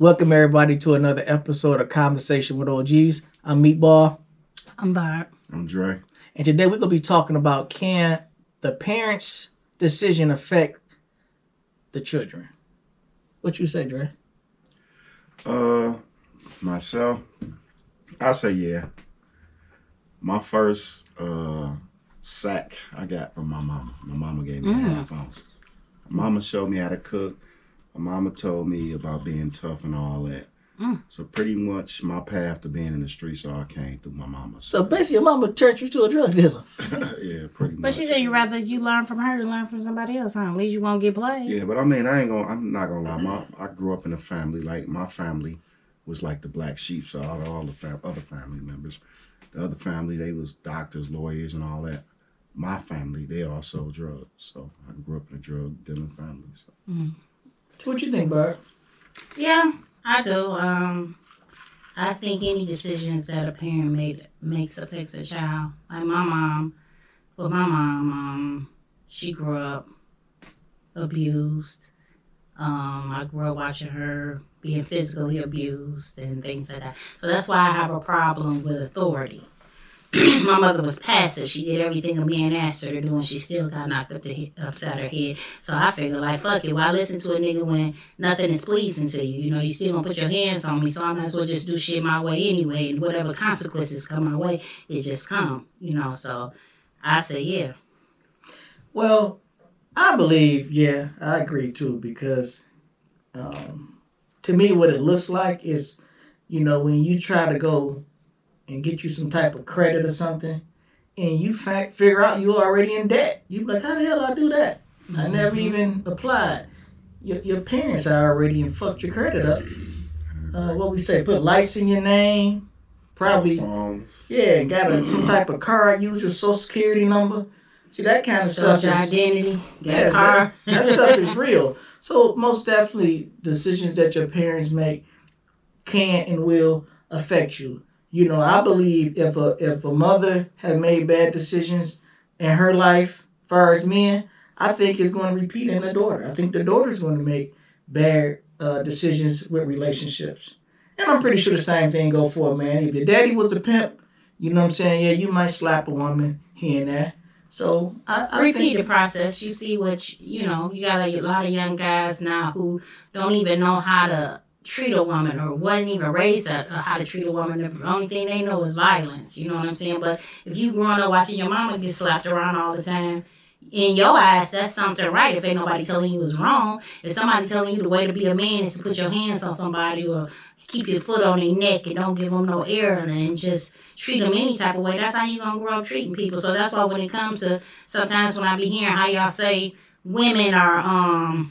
Welcome everybody to another episode of Conversation with OGs. I'm Meatball. I'm Barb. I'm Dre. And today we're going to be talking about, can the parents' decision affect the children? What you say, Dre? Myself, I say yeah. My first sack I got from my mama. My mama gave me a half ounce. My mama showed me how to cook. My mama told me about being tough and all that. So pretty much my path to being in the streets all came through my mama. So basically your mama turned you to a drug dealer. Yeah, pretty much. But she said you rather you learn from her than learn from somebody else, huh? At least you won't get played. Yeah, but I mean, I'm not gonna lie. I grew up in a family, like my family was like the black sheep, so all the other family members. The other family, they was doctors, lawyers, and all that. My family, they all sold drugs. So I grew up in a drug dealing family. So. So what you think, Barb? Yeah, I do. I think any decisions that a parent makes affects a child. Like my mom, she grew up abused. I grew up watching her being physically abused and things like that. So that's why I have a problem with authority. My mother was passive. She did everything a man asked her to do, and she still got knocked upside her head. So I figured, like, fuck it. Why listen to a nigga when nothing is pleasing to you? You know, you still gonna put your hands on me, so I might as well just do shit my way anyway. And whatever consequences come my way, it just come. You know, so I say, yeah. Well, I believe, yeah, I agree too, because to me what it looks like is, you know, when you try to go and get you some type of credit or something, and you figure out you're already in debt. You be like, how the hell I do that? I never even applied. Your parents are already and fucked your credit up. What we say, put lights in your name, probably, yeah, got some type of card, use your social security number. See, that kind of stuff. Social identity, get a car. That stuff is real. So most definitely, decisions that your parents make can and will affect you. You know, I believe if a mother has made bad decisions in her life, as far as men, I think it's going to repeat in the daughter. I think the daughter's going to make bad decisions with relationships. And I'm pretty sure the same thing go for a man. If your daddy was a pimp, you know what I'm saying? Yeah, you might slap a woman here and there. So I repeat think the process. You see you got a lot of young guys now who don't even know how to treat a woman or wasn't even raised how to treat a woman. The only thing they know is violence. You know what I'm saying? But if you growing up watching your mama get slapped around all the time, in your eyes, that's something right. If ain't nobody telling you it's wrong, if somebody telling you the way to be a man is to put your hands on somebody or keep your foot on their neck and don't give them no air and just treat them any type of way, that's how you gonna grow up treating people. So that's why when it comes to sometimes when I be hearing how y'all say women are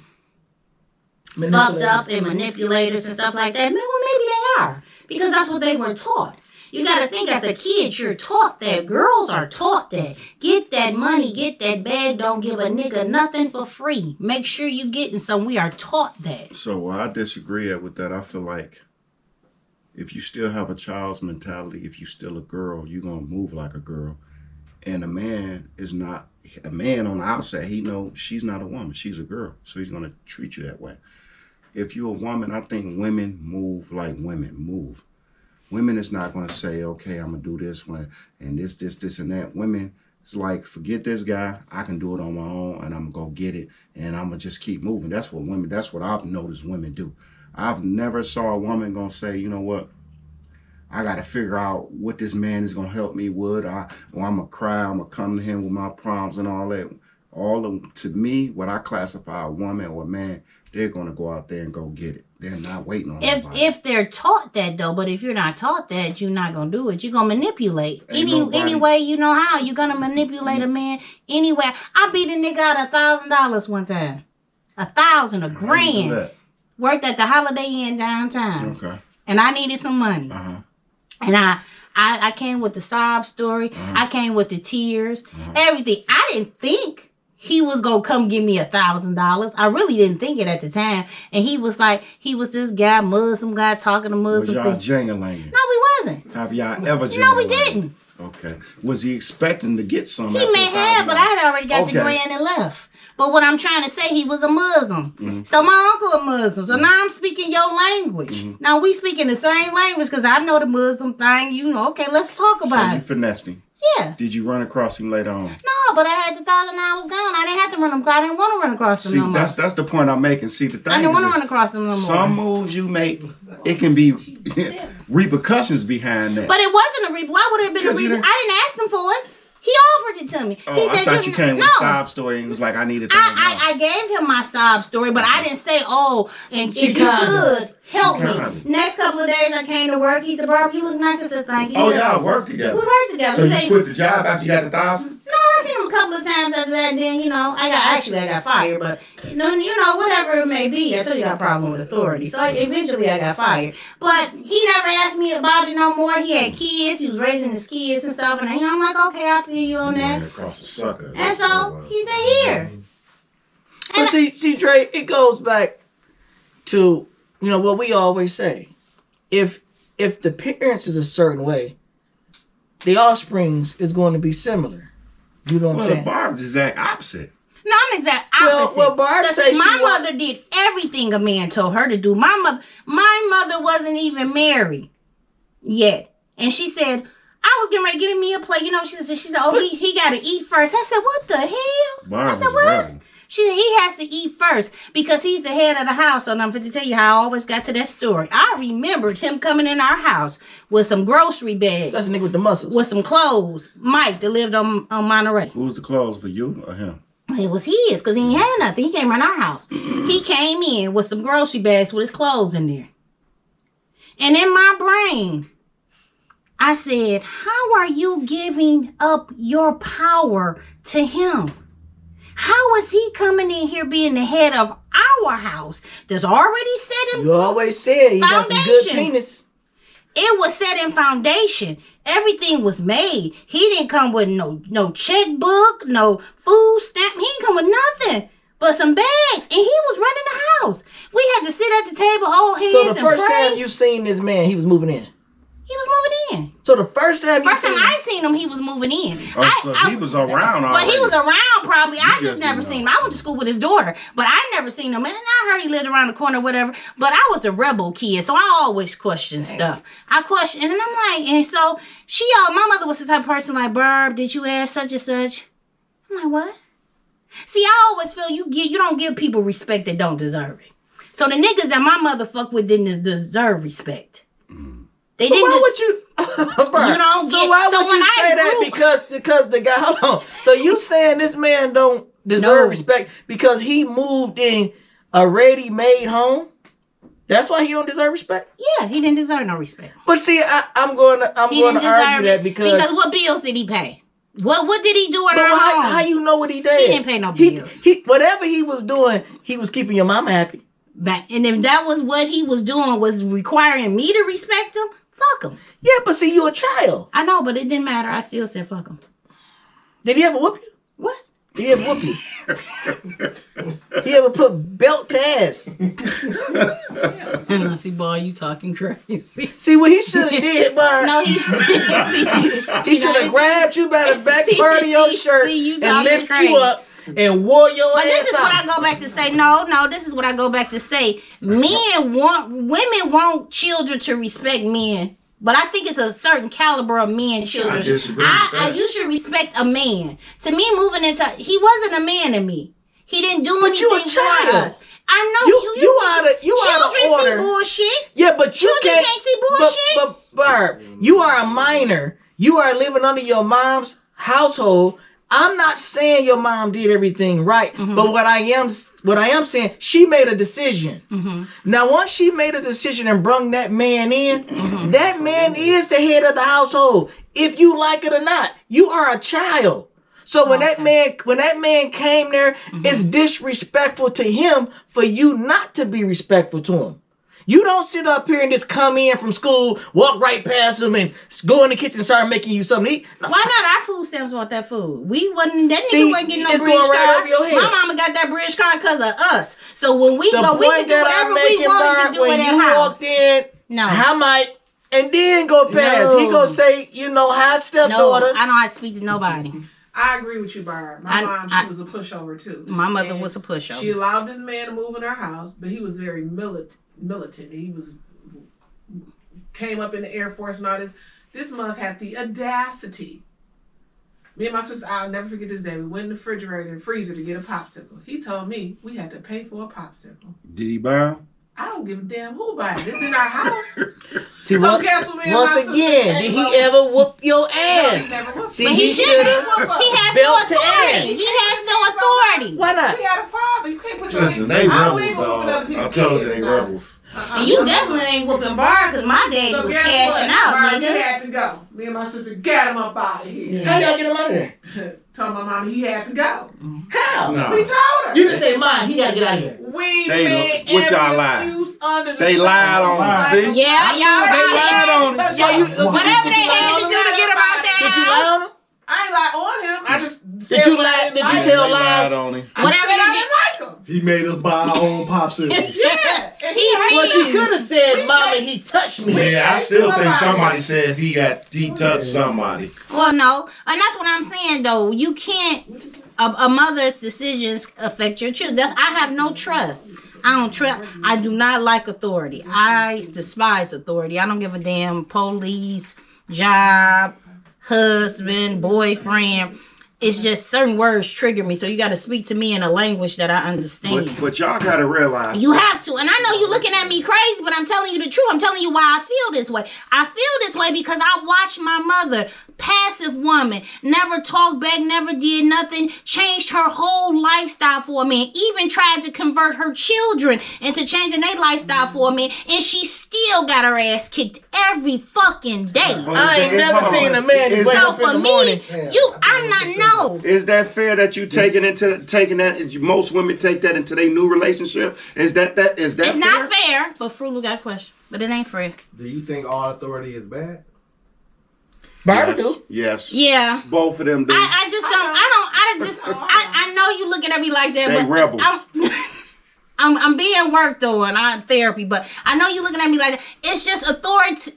fucked up and manipulators and stuff like that, well, maybe they are. Because that's what they were taught. You got to think as a kid, you're taught that. Girls are taught that. Get that money, get that bag, don't give a nigga nothing for free. Make sure you getting some. We are taught that. So I disagree with that. I feel like if you still have a child's mentality, if you still a girl, you're going to move like a girl. And a man is not, a man on the outside, he knows she's not a woman, she's a girl. So he's going to treat you that way. If you're a woman, I think women move like women move. Women is not going to say, okay, I'm going to do this one and this, and that. Women, it's like, forget this guy. I can do it on my own and I'm going to go get it and I'm going to just keep moving. That's what I've noticed women do. I've never saw a woman going to say, you know what? I got to figure out what this man is going to help me with. Or I'm going to cry. I'm going to come to him with my problems and all that. To me, what I classify a woman or a man, they're going to go out there and go get it. They're not waiting on if they're taught that, though. But if you're not taught that, you're not going to do it. You're going to manipulate. Any way you know how, you're going to manipulate a man anyway. I beat a nigga out $1,000 one time. $1,000, $1,000. Worked at the Holiday Inn downtown. Okay. And I needed some money. Uh-huh. And I came with the sob story. Uh-huh. I came with the tears. Everything. I didn't think he was going to come give me $1,000. I really didn't think it at the time. And he was this guy, Muslim guy, talking to Muslim. Was y'all jingling? No, we wasn't. Have y'all ever jingling? No, we didn't. Okay. Was he expecting to get some? He may have, but I had already got the grand and left. But what I'm trying to say, he was a Muslim. Mm-hmm. So my uncle a Muslim. So now I'm speaking your language. Mm-hmm. Now we speaking the same language because I know the Muslim thing. You know, okay, let's talk So about you it. finessed him. Yeah. Did you run across him later on? No, but I had the thought and I was gone. I didn't have to run him. I didn't want to run across him See, no more. that's the point I'm making. See, the thing I didn't is want to that run across him no more. some moves you make, it can be repercussions behind that. But it wasn't a reboot. Why would it have been a 'Cause you reboot? didn't- I didn't ask him for it. He offered it to me. Oh, He I thought you came with a sob story and was like, I needed that. I gave him my sob story, but I didn't say, oh, and if you kinda. could, help Kinda. me. Next couple of days I came to work. He said, Barbara, you look nice. I said, thank you. Oh, Yeah. y'all work We together. worked together. So He you said, quit the job after you got the 1,000? no, I seen him a couple of times after that. And then, I got fired, but whatever it may be. I told you I got a problem with authority. So eventually I got fired. But he never asked me about it no more. He had kids. He was raising his kids and stuff. And I'm like, okay, I feel you on You that. ran across a sucker. And so he said, here. But see, Dre, it goes back to what we always say. If the parents is a certain way, the offspring is going to be similar. You know what I'm Well, the saying? Barb's exact opposite. No, I'm the exact opposite. Well, Barb Because said my she wa- mother did everything a man told her to do. My mother wasn't even married yet. And she said, I was getting ready to get me a plate. She said, oh, he got to eat first. I said, what the hell? Barb I was said, a what? rebel. She said, he has to eat first because he's the head of the house. So I'm going to tell you how I always got to that story. I remembered him coming in our house with some grocery bags, That's a nigga with the muscles. with some clothes. Mike that lived on Monterey. Who's the clothes for you or him? It was his because he ain't had nothing. He came around our house. He came in with some grocery bags with his clothes in there. And in my brain, I said, how are you giving up your power to him? How is he coming in here being the head of our house that's already set in You always said he got some good Foundation. penis. It was set in foundation. Everything was made. He didn't come with no checkbook, no food stamp. He didn't come with nothing but some bags. And he was running the house. We had to sit at the table, hold hands, So the and first pray. time you seen this man, he was moving in. He was moving in. So the first time you First time seen I seen him, he was moving in. Oh, so he was around already. But he was around probably. I just just never didn't seen him. know. I went to school with his daughter, but I never seen him. And I heard he lived around the corner or whatever. But I was the rebel kid, so I always question stuff. I question, and I'm like, and so my mother was the type of person like, Barb, did you ask such and such? I'm like, what? See, I always feel you don't give people respect that don't deserve it. So the niggas that my mother fucked with didn't deserve respect. They So didn't. why would you? You don't so get- why so would when you I say that? grew- Because the guy. Hold on. So you saying this man don't deserve No. respect because he moved in a ready-made home? That's why he don't deserve respect. Yeah, he didn't deserve no respect. But see, I'm going to He argue didn't deserve that it because what bills did he pay? What did he do in But our home? how you know what he did? He didn't pay no bills. He whatever he was doing, he was keeping your mama happy. And if that was what he was doing, was requiring me to respect him, fuck him. Yeah, but see, you a child. I know, but it didn't matter. I still said fuck him. Did he ever whoop you? What? Did he ever whoop you? He ever put belt to ass? And I see, boy, you talking crazy. See what he should have did, Barb. No, he should. He should have grabbed you by the back part of your shirt you and talking lift crazy. you up and wore your But ass this is out. what I go back to say. No, this is what I go back to say. Women want children to respect men. But I think it's a certain caliber of men, children. I disagree with that. You should respect a man. To me, moving into, he wasn't a man to me. He didn't do anything you a for child. us. I know You out of children order. see bullshit. Yeah, but you Children can't see bullshit. But Barb, you are a minor. You are living under your mom's household. I'm not saying your mom did everything right, but what I am saying, she made a decision. Now, once she made a decision and brung that man in, that man is the head of the household. If you like it or not, you are a child. So when that man came there, it's disrespectful to him for you not to be respectful to him. You don't sit up here and just come in from school, walk right past him, and go in the kitchen and start making you something to eat. No. Why not? Our food stamps want that food. That See, nigga wasn't getting no it's bridge going right card. over your head. My mama got that bridge card because of us. So when we The go, we point can do that whatever I'm we making, wanted Barb, to do when in you that house. walked in, No. how might, and then go past. No. He gonna say, hi No, stepdaughter. I don't have to speak to nobody. I agree with you, Barb. My mom, she was a pushover too. My mother And was a pushover. She allowed this man to move in her house, but he was very militant. He came up in the Air Force and all this. This mug had the audacity. Me and my sister, I'll never forget this day. We went in the refrigerator and freezer to get a popsicle. He told me we had to pay for a popsicle. Did he buy 'em? I don't give a damn who buys it. It's in our house. See, So guess what, me and my once sister again, came did he up- ever whoop your No, he ass? never was. See, But he he should shouldn't. have. He has no Belt to authority. ass. He has no authority. Why not? He had a father. You can't put your Listen, hands. they I'm rebels, legal with other dog. I people's told you kids they now. rebels. And you definitely ain't whooping Bar because my daddy So was guess cashing what? out, Barb, He nigga. had to go. Me and my sister got him up out of here. How y'all get him out of there? Told my mom he had to go. How? No. We told her. You just say, "Mom, he gotta get out of here." We They- made what y'all every lied? excuse under the They sun. lied on him, see? Yeah, y'all They right. lied on him. So Yeah, whatever they had to do to get him out that Did you house. lie on him? I ain't lie on him. I just said Did you what I lie? didn't Did you like. tell They lied lies? on him. I Whatever said you I get. didn't like him. He made us buy our own popsicles. Yeah. And he Well, hated she me. could have said, "Mama, he touched me." Yeah, I still think somebody says he touched somebody. Well, no, and that's what I'm saying though. You can't. A mother's decisions affect your children. I have no trust. I don't trust. I do not like authority. I despise authority. I don't give a damn. Police, job, husband, boyfriend. It's just certain words trigger me. So you got to speak to me in a language that I understand. But y'all gotta realize. You have to. And I know you're looking at me crazy, but I'm telling you the truth. I'm telling you why I feel this way. I feel this way because I watched my mother, passive woman, never talked back, never did nothing, changed her whole lifestyle for me, and even tried to convert her children into changing their lifestyle for me, and she still got her ass kicked every fucking day. I ain't never seen a man Is wake So up in for the me, morning. I'm not know. Is that fair that you taking that? Most women take that into their new relationship. Is that It's fair? not fair. But Frugal got a question, but it ain't fair. Do you think all authority is bad? Barbara Yes. do. Yes. Yeah. Both of them do. I just don't. I know you looking at me like that, They but rebels. I'm being worked on. I'm therapy, but I know you looking at me like that. It's just authority.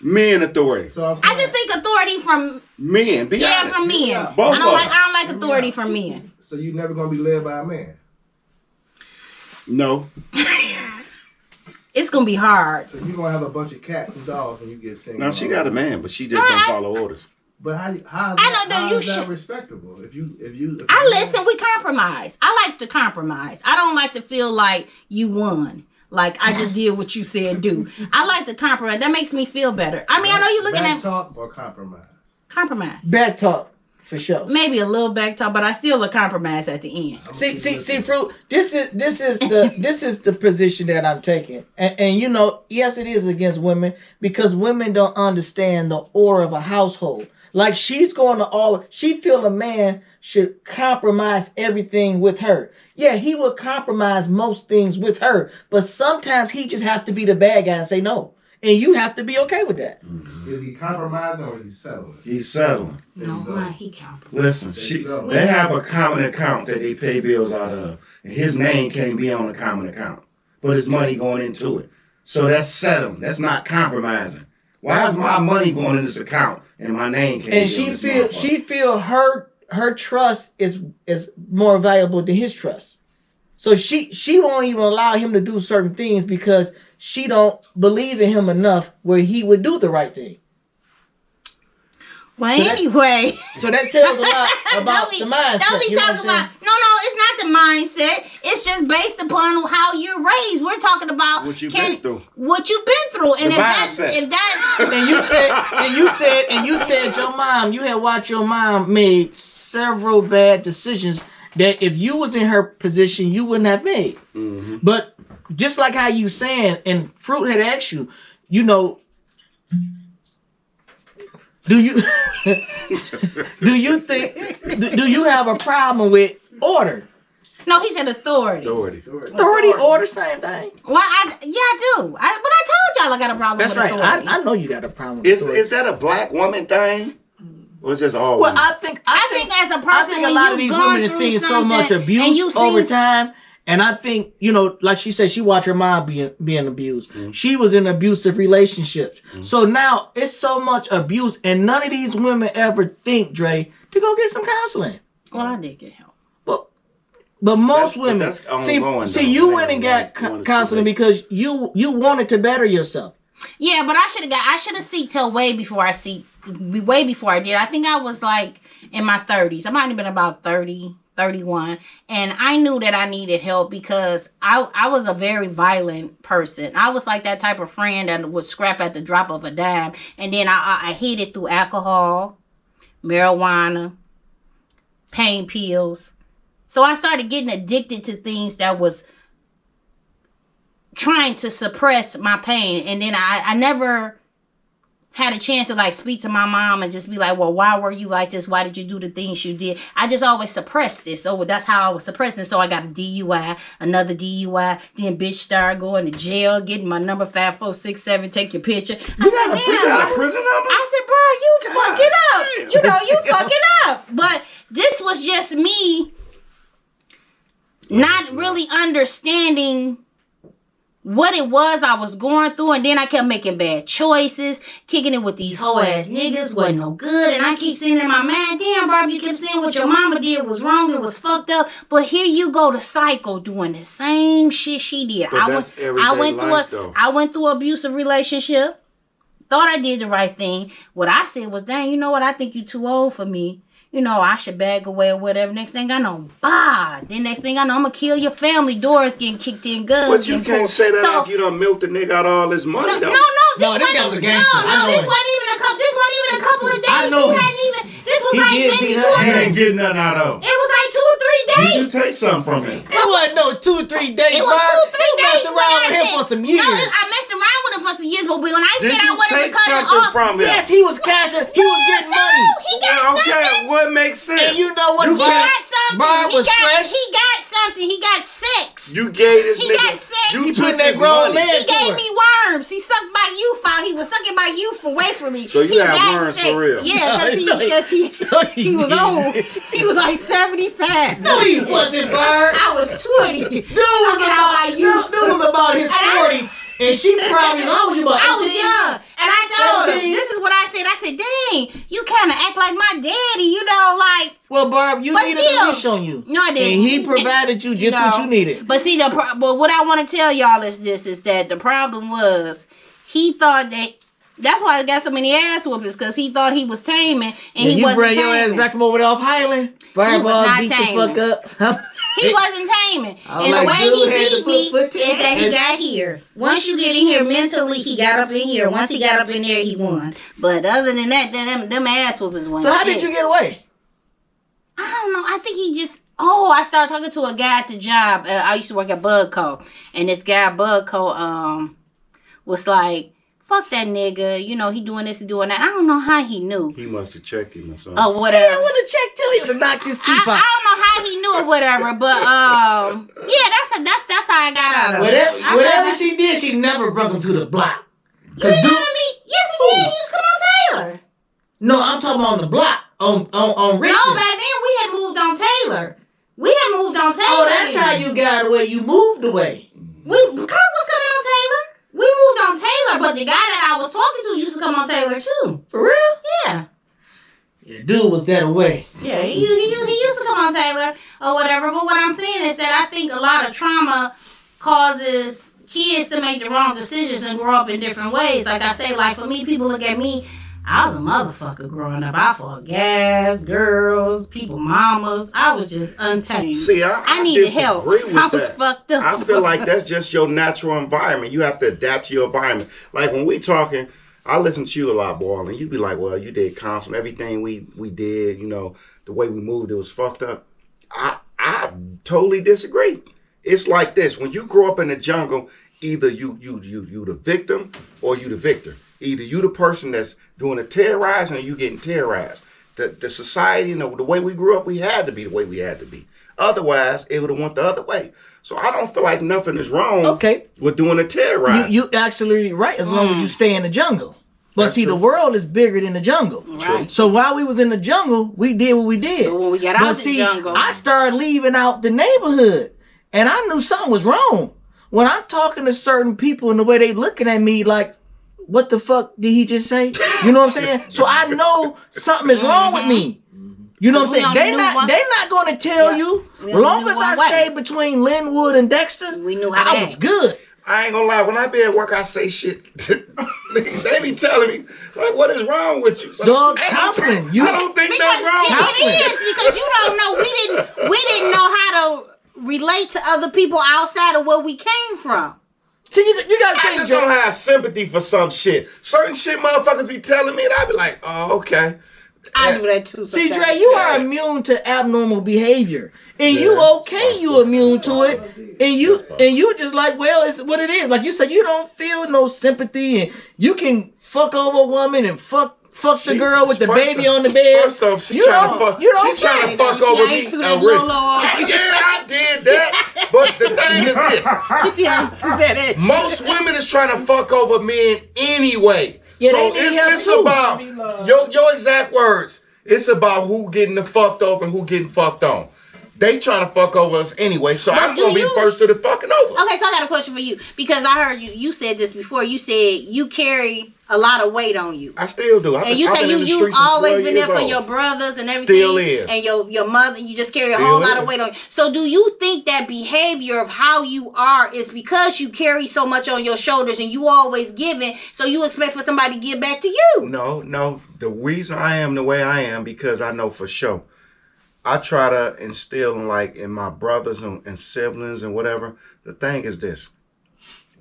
Men authority. So I'm saying, I just think authority from Men. Be honest. from men. Yeah. Both I of don't them. like authority from men. so you never gonna be led by a man. No. It's gonna be hard. So you gonna have a bunch of cats and dogs when you get single. No, she got a man, but she just don't follow orders. But how is I know that, that how you is that should- respectable? If you I listen. We compromise. I like to compromise. I don't like to feel like you won. Like I just did what you said do. I like to compromise. That makes me feel better. I mean, I know you're looking back at talk or compromise. compromise. Back talk for sure. Maybe a little back talk, but I still a compromise at the end. See, Fruit. This is the position that I'm taking, and you know, yes, it is against women because women don't understand the order of a household. Like she's going to she feel a man should compromise everything with her. Yeah, he will compromise most things with her, but sometimes he just have to be the bad guy and say no, and you have to be okay with that. Is he compromising or is he settling? He's settling. No, man, he count. Listen, they have a common account that they pay bills out of, and his name can't be on the common account, but his money going into it. So that's settling. That's not compromising. Why is my money going in this account and my name can't And be on she this feel her trust is more valuable than his trust. So she won't even allow him to do certain things because she don't believe in him enough where he would do the right thing. Well, So that- anyway. So that tells a lot about Don't the be mindset. You know what talking I'm about. No, it's not the mindset. It's just based upon how you're raised. We're talking about What you've been through. What you've been through, and The mindset. if that. And you said your mom, you had watched your mom made several bad decisions that if you was in her position, you wouldn't have made. Mm-hmm. But just like how you saying, and Fruit had asked you, you know, do you do you have a problem with order? No, he said authority. Authority, order, same thing. Well, I do. But I told y'all I got a problem That's with right. authority. I know you got a problem with authority. Is that a black woman thing? Or is just all Well, women? I think as a person, I think a lot of these women have seen so much abuse over time, And I think, like she said, she watched her mom being abused. Mm-hmm. She was in abusive relationships. So now it's so much abuse, and none of these women ever think, Dre, to go get some counseling. Well, I did get help. But most That's- but women, that's ongoing, see, though. you They went and don't got want it counseling too because you wanted to better yourself. Yeah, but I should have seeked help way before I did. I think I was like in my 30s. I might have been about 30, 31. And I knew that I needed help because I was a very violent person. I was like that type of friend that would scrap at the drop of a dime. And then I hid it through alcohol, marijuana, pain pills. So I started getting addicted to things that was trying to suppress my pain. And then I never had a chance to like speak to my mom and just be like, well, why were you like this? Why did you do the things you did? I just always suppressed it. So that's how I was suppressing. So I got a DUI, another DUI. Then bitch started going to jail, getting my number 5467, take your picture. I said, You got a prison number? I said, bro, you fuck it up. You know, you fuck it up. But this was just me not really understanding what it was I was going through, and then I kept making bad choices, kicking it with these hoe ass niggas, wasn't no good, and I keep saying in my mind, damn, Barb, you kept saying what your mama did was wrong, it was fucked up, but here you go to Psycho doing the same shit she did. But that's everyday life, though. I went through an abusive relationship, thought I did the right thing. What I said was, dang, you know what, I think you too old for me. You know, I should bag away or whatever. Next thing I know, bah. Then next thing I know, I'm going to kill your family. Doors getting kicked in, guns. But you getting can't pulled. say that So- after you done milked the nigga out of all his money, so, though. no, No, this guy was a gangster. I know this it. wasn't even a couple. This wasn't even a couple of days. I know He him. hadn't even. This was He like did maybe beat 2 her or He 3. ain't getting nothing out of. It was like 2 or 3 Did days. you take something from him? It wasn't no 2 or 3 days. It was 2 or 3 You days. messed when around I with him said- for some years. No, I messed around with him for some years, but when I Did said I you wanted to take cut it something off, from him? Yes, he was cashing. He was getting money. he got something. Okay, what makes sense? And you know what? You He Barb- got something. Barb was fresh. He got something. He got sex. You gave this He nigga. got sex. You He took putting that his grown money. man He gave to her. me worms. He sucked my youth out. He was sucking my youth away from me. So you he had got worms sex. for real? Yeah, because he was old. He was like 75. No, he wasn't, Bird. I was 20. Dude was Sucking out my youth. about his And I- 40s, and she probably how was you about? I was 18? young. And I told him, 17? this is what I said. I said, dang, you kind of act like my daddy, you know, like. Well, Barb, you But needed still- a leash on you. No, I didn't. And he provided you just what No. you needed. But see, but what I want to tell y'all is this: is that the problem was he thought that. That's why I got so many ass whoopings, because he thought he was taming and he you wasn't bring your ass taming. back from over there off Highland. Barb was all not beat taming. the fuck up. He wasn't taming. I was And the like, way dude he had to beat put me foot is that he in. got here. Once you get in here mentally, he got up in here. Once he got up in there, he won. But other than that, them ass whoopings won. So how did you get away? I don't know. I think he just. Oh, I started talking to a guy at the job. I used to work at Bugco, and this guy at Bugco was like, "Fuck that nigga," you know, he doing this, he doing that. I don't know how he knew. He must have checked him or something. Oh, Yeah, I whatever. would have checked till he would have knocked his teeth I out. don't know how he knew or whatever, but yeah, that's how I got out of it. I Whatever thought she did, she never brought him to the block. you 'Cause didn't dude- know me. Yes, he did. He used to come on Taylor. No, I'm talking about on the block. On Richmond. No, back then we had moved on Taylor. We had moved on Taylor. Oh, that's how you got away. You moved away. Kurt was coming on Taylor. We moved on Taylor, but the guy that I was talking to used to come on Taylor too. For real? Yeah. Yeah, dude was that away. Yeah, he used to come on Taylor or whatever. But what I'm saying is that I think a lot of trauma causes kids to make the wrong decisions and grow up in different ways. Like I say, like for me, people look at me. I was a motherfucker growing up. I fought guys, girls, people, mamas. I was just untamed. See, I needed help. disagree with I was that. fucked up. I feel like that's just your natural environment. You have to adapt to your environment. Like when we talking, I listen to you a lot, boy, and you be like, well, you did counseling. Everything we did, you know, the way we moved, it was fucked up. I totally disagree. It's like this. When you grow up in the jungle, either you the victim or you the victor. Either you the person that's doing the terrorizing or you getting terrorized. The society, you know, the way we grew up, we had to be the way we had to be. Otherwise, it would have went the other way. So I don't feel like nothing is wrong Okay. with doing the terrorizing. You actually right as long as you stay in the jungle. But That's see, true. the world is bigger than the jungle. Right. So while we was in the jungle, we did what we did. But when we got out the jungle- I started leaving out the neighborhood. and I knew something was wrong. When I'm talking to certain people and the way they looking at me like, what the fuck did he just say? You know what I'm saying? So I know something is wrong with me. You know what I'm saying? They not going to tell you. As long as I stayed between Linwood and Dexter, We knew how I was good. I ain't gonna lie, when I be at work, I say shit. They be telling me, like, what is wrong with you? Dog, I counseling. don't think that's wrong. It is because you don't know. We didn't know how to relate to other people outside of where we came from. See, you got to I think, just Joe. don't have sympathy for some shit. Certain shit motherfuckers be telling me, and I be like, oh, okay. I do that too. See, sometimes. Dre, you are immune to abnormal behavior, and you okay. You immune to it, and you just like, well, it's what it is. Like you said, you don't feel no sympathy, and you can fuck over a woman and fuck the girl with the baby on the bed. First off, she You trying to don't- fuck. you don't She trying care. to fuck You see, over I me. ain't threw that Lolo on you. Yeah, I did that. But the thing is this: You see how I threw that at you? most women is trying to fuck over men anyway. Yeah, so they need help it's too. about your exact words. It's about who getting the fucked over and who getting fucked on. They trying to fuck over us anyway, so I'm do gonna be you- first to the fucking over. Okay, so I got a question for you because I heard you said this before. You said you carry a lot of weight on you. I still do. And you say you always been there for your brothers and everything. Still is. And your mother, you just carry a Still whole lot is. of weight on you. So do you think that behavior of how you are is because you carry so much on your shoulders and you always giving, so you expect for somebody to give back to you? No. The reason I am the way I am because I know for sure. I try to instill in my brothers and siblings and whatever. The thing is this.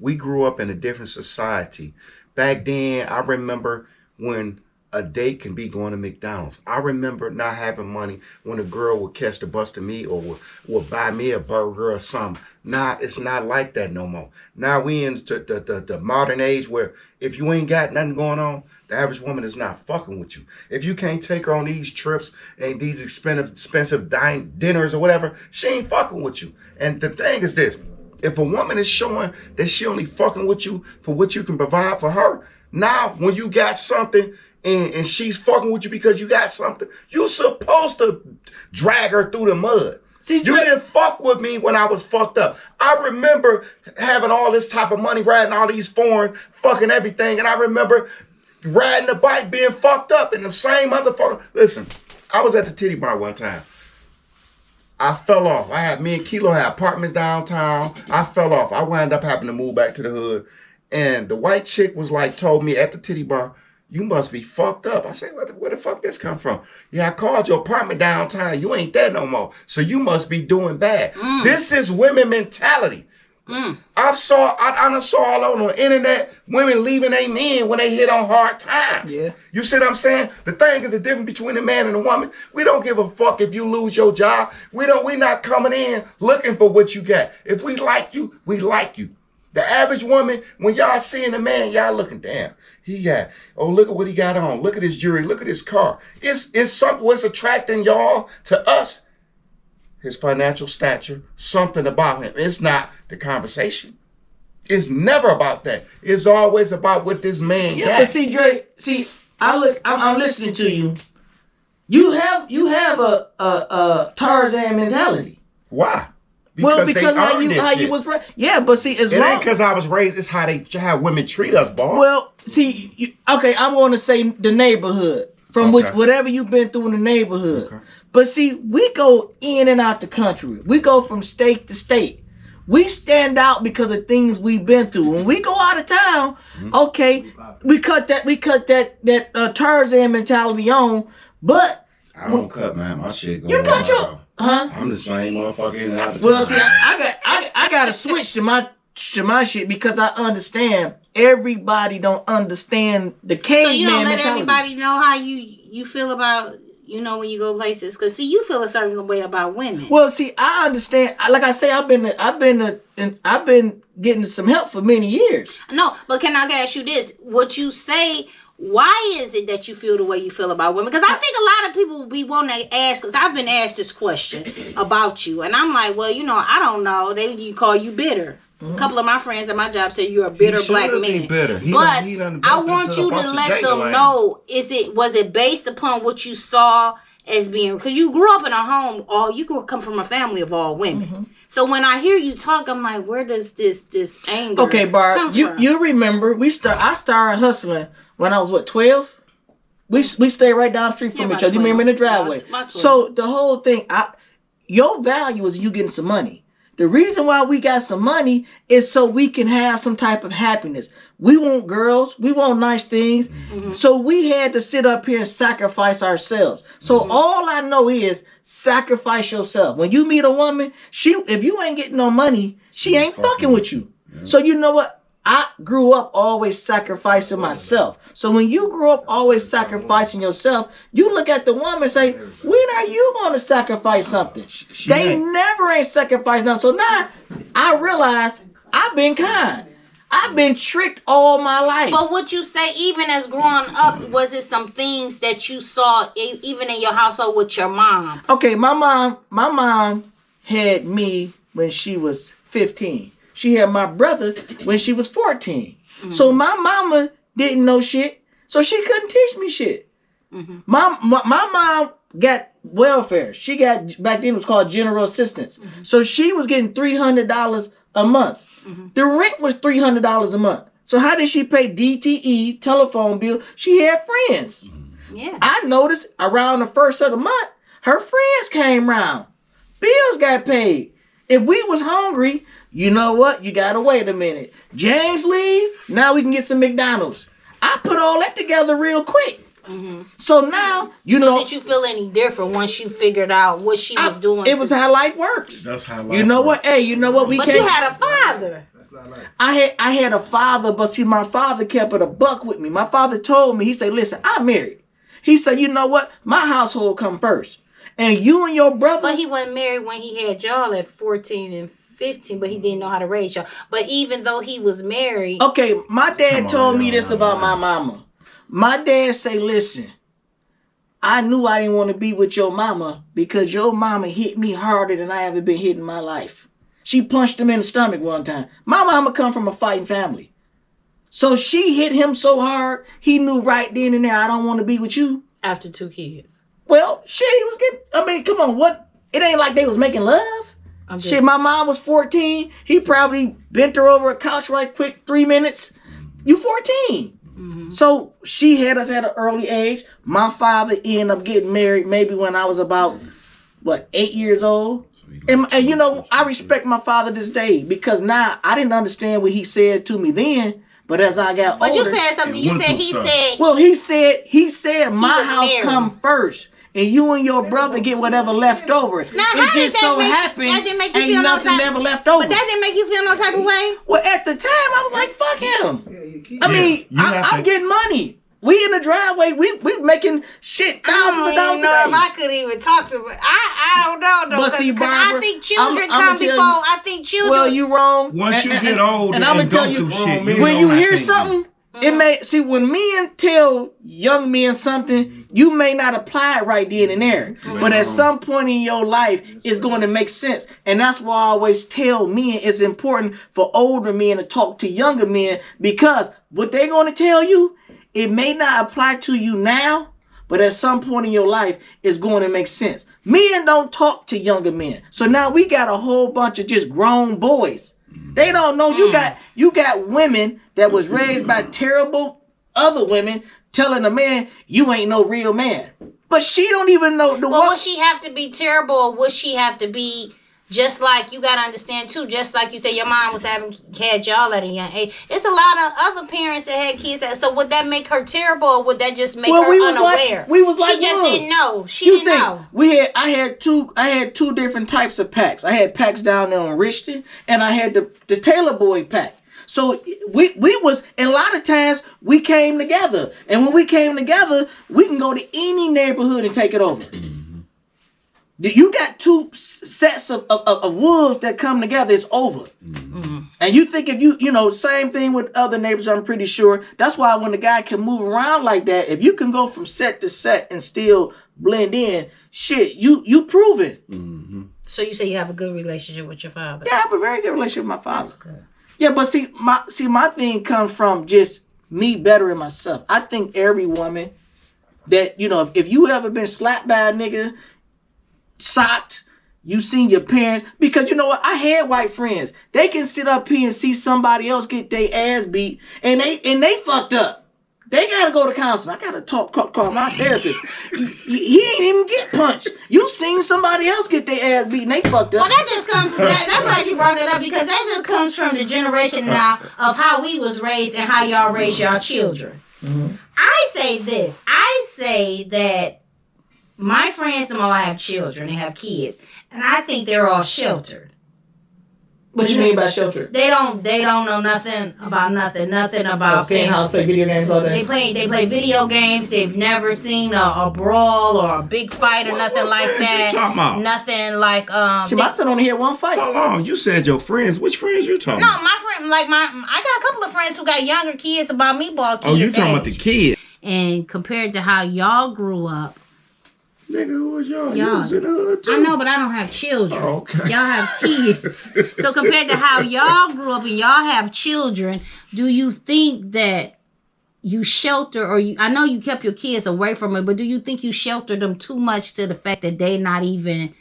We grew up in a different society. Back then, I remember when a date can be going to McDonald's. I remember not having money when a girl would catch the bus to me or would buy me a burger or something. Nah, it's not like that no more. Now we into the modern age where if you ain't got nothing going on, the average woman is not fucking with you. If you can't take her on these trips and these expensive dinners or whatever, she ain't fucking with you. And the thing is this. If a woman is showing that she only fucking with you for what you can provide for her, now when you got something and she's fucking with you because you got something, you supposed to drag her through the mud. See, You didn't fuck with me when I was fucked up. I remember having all this type of money, riding all these foreign, fucking everything, and I remember riding the bike being fucked up and the same motherfucker. Listen, I was at the titty bar one time. I fell off. Me and Kilo had apartments downtown. I fell off. I wound up having to move back to the hood. And the white chick was like, told me at the titty bar, you must be fucked up. I said, where the fuck this come from? Yeah, I called your apartment downtown. You ain't there no more. So you must be doing bad. This is women mentality. I done saw all over on the internet women leaving their men when they hit on hard times. Yeah. You see what I'm saying? The thing is the difference between a man and a woman. We don't give a fuck if you lose your job. We not coming in looking for what you got. If we like you, we like you. The average woman, when y'all seeing a man, y'all looking, damn, he got, oh, look at what he got on. Look at his jewelry. Look at his car. It's something what's attracting y'all to us. His financial stature, something about him. It's not the conversation. It's never about that. It's always about what this man Yeah, got. but see, Dre, I'm listening to you. You have a Tarzan mentality. Why? Because they how earned this you shit. was raised. Yeah, but see, as It long ain't because I was raised. It's how women treat us, boy. well, see, okay, I want to say the neighborhood from which Okay. whatever you've been through in the neighborhood. Okay. But see, we go in and out the country. We go from state to state. We stand out because of things we've been through. When we go out of town, okay, we cut that Tarzan mentality on. But I don't cut, man. My shit going you cut your, huh? I'm the same motherfucker in and out of Well, town. see, I got to switch to my shit because I understand everybody don't understand the caveman So you don't let mentality. everybody know how you feel about, when you go places, because see, you feel a certain way about women. Well, see, I understand. Like I say, I've been getting some help for many years. No, but can I ask you this? What you say, why is it that you feel the way you feel about women? Because I think a lot of people we want to ask, because I've been asked this question about you, and I'm like, well, I don't know. They call you bitter. A couple of my friends at my job say you're a bitter black should man. be bitter. But I want you to let them know, was it based upon what you saw as being, because you grew up in a home, come from a family of all women. So when I hear you talk, I'm like, where does this anger Okay, Barb, come you from? you remember I started hustling when I was 12? We stayed right down the street from Yeah, each other. You about remember in the 12. driveway. About 12. So the whole thing, your value is you getting some money. The reason why we got some money is so we can have some type of happiness. We want girls. We want nice things. So we had to sit up here and sacrifice ourselves. So all I know is sacrifice yourself. When you meet a woman, if you ain't getting no money, she ain't fucking with you. Yeah. So you know what? I grew up always sacrificing myself. So when you grew up always sacrificing yourself, you look at the woman and say, when are you going to sacrifice something? They never ain't sacrificed nothing. So now I realize I've been kind. I've been tricked all my life. But what you say, even as growing up, was it some things that you saw even in your household with your mom? Okay, my mom had me when she was 15. She had my brother when she was 14. So my mama didn't know shit, so she couldn't teach me shit. My mom got welfare. She got, back then it was called general assistance. So she was getting $300 a month. The rent was $300 a month. So how did she pay DTE, telephone bill? She had friends. Yeah. I noticed around the first of the month, her friends came round. Bills got paid. If we was hungry, you know what? You gotta wait a minute. James leave, now we can get some McDonald's. I put all that together real quick. So now, did you feel any different once you figured out what she was doing? It was how life works. That's how life You know works. what? Hey, you know what? But you had a father. I had a father, but see, my father kept it a buck with me. My father told me, he said, listen, I'm married. He said, you know what? My household come first. And you and your brother. But he wasn't married when he had y'all at 14 and 15, but he didn't know how to raise y'all. But even though he was married. Okay, my dad told me this about my mama. My dad say, listen, I knew I didn't want to be with your mama because your mama hit me harder than I ever been hit in my life. She punched him in the stomach one time. My mama come from a fighting family. So she hit him so hard, he knew right then and there, I don't want to be with you. After 2 kids. Well, shit, he was getting, I mean, come on, what? It ain't like they was making love. Shit, my mom was 14. He probably bent her over a couch right quick, 3 minutes. You 14. So she had us at an early age. My father ended up getting married maybe when I was about, 8 years old. And you know, I respect my father this day because now I didn't understand what he said to me then. But as I got older. But you said something. You said he said. Well, he said my house married. come first. And you and your brother get whatever left over. Now, it just so happened ain't nothing ever left over. But that didn't make you feel no type of way? Well, at the time, I was like, fuck him. I mean, I'm getting money. We in the driveway. We making shit thousands of dollars a day. I don't know if I could even talk to her. I don't know though. But see, Barbara, I think children come before. I think children. Well, you wrong. Once you get old and I'm go gonna tell through you, shit, when you hear something, it may see when men tell young men something, you may not apply it right then and there. But at some point in your life, it's going to make sense. And that's why I always tell men it's important for older men to talk to younger men because what they're going to tell you, it may not apply to you now, but at some point in your life, it's going to make sense. Men don't talk to younger men. So now we got a whole bunch of just grown boys. They don't know you got women that was raised by terrible other women telling a man you ain't no real man. But she don't even know the would she have to be terrible or would she have to be just like, you got to understand too, just like you said your mom had y'all at a young age. It's a lot of other parents that had kids. So would that make her terrible or would that just make her unaware? We was like she just didn't know. She you didn't know. I had two different types of packs. I had packs down there on Richton and I had the Taylor Boy pack. So we was, and a lot of times we came together. And when we came together, we can go to any neighborhood and take it over. You got two sets of wolves that come together, it's over. And you think if you know, same thing with other neighbors, I'm pretty sure. That's why when a guy can move around like that, if you can go from set to set and still blend in, shit, you proven. So you say you have a good relationship with your father? Yeah, I have a very good relationship with my father. That's good. Yeah, but see, my thing comes from just me bettering myself. I think every woman that, you know, if you ever been slapped by a nigga, socked, you seen your parents, because you know what, I had white friends. They can sit up here and see somebody else get their ass beat, and they fucked up. They gotta go to counseling. I gotta call my therapist. He ain't even get punched. You seen somebody else get their ass beat and they fucked up. Well, that just comes from that. I'm glad you brought that up, because that just comes from the generation now of how we was raised and how y'all raise y'all children. Mm-hmm. I say this. I say that my friends and all have children. They have kids, and I think they're all sheltered. What you mean by shelter? They don't know nothing about stay in house, play video games all day. They play video games. They've never seen a brawl or a big fight or nothing like that. You talking about? Nothing like my son only had one fight. Hold on, you said your friends. Which friends you talking about? No, my friend, I got a couple of friends who got younger kids, about meatball kids. Oh, you talking about the kid? And compared to how y'all grew up. Nigga, who was y'all? You was in the hood too. I know, but I don't have children. Oh, okay. Y'all have kids. So compared to how y'all grew up and y'all have children, do you think that you shelter, or I know you kept your kids away from it, but do you think you shelter them too much to the fact that they're not even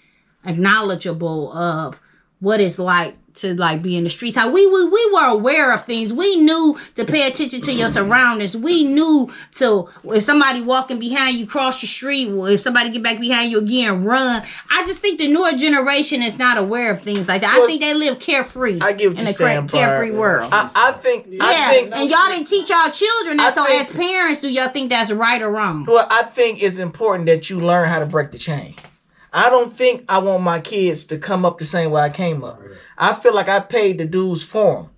knowledgeable of what it's like to like be in the streets? How we were aware of things. We knew to pay attention to your surroundings. We knew to, if somebody walking behind you, cross the street. If somebody get back behind you again, run. I just think the newer generation is not aware of things like that. I think they live carefree. I get what in you're a saying, carefree world. I think, and y'all didn't teach y'all children that. So as parents, do y'all think that's right or wrong? Well, I think it's important that you learn how to break the chain. I don't think I want my kids to come up the same way I came up. I feel like I paid the dues for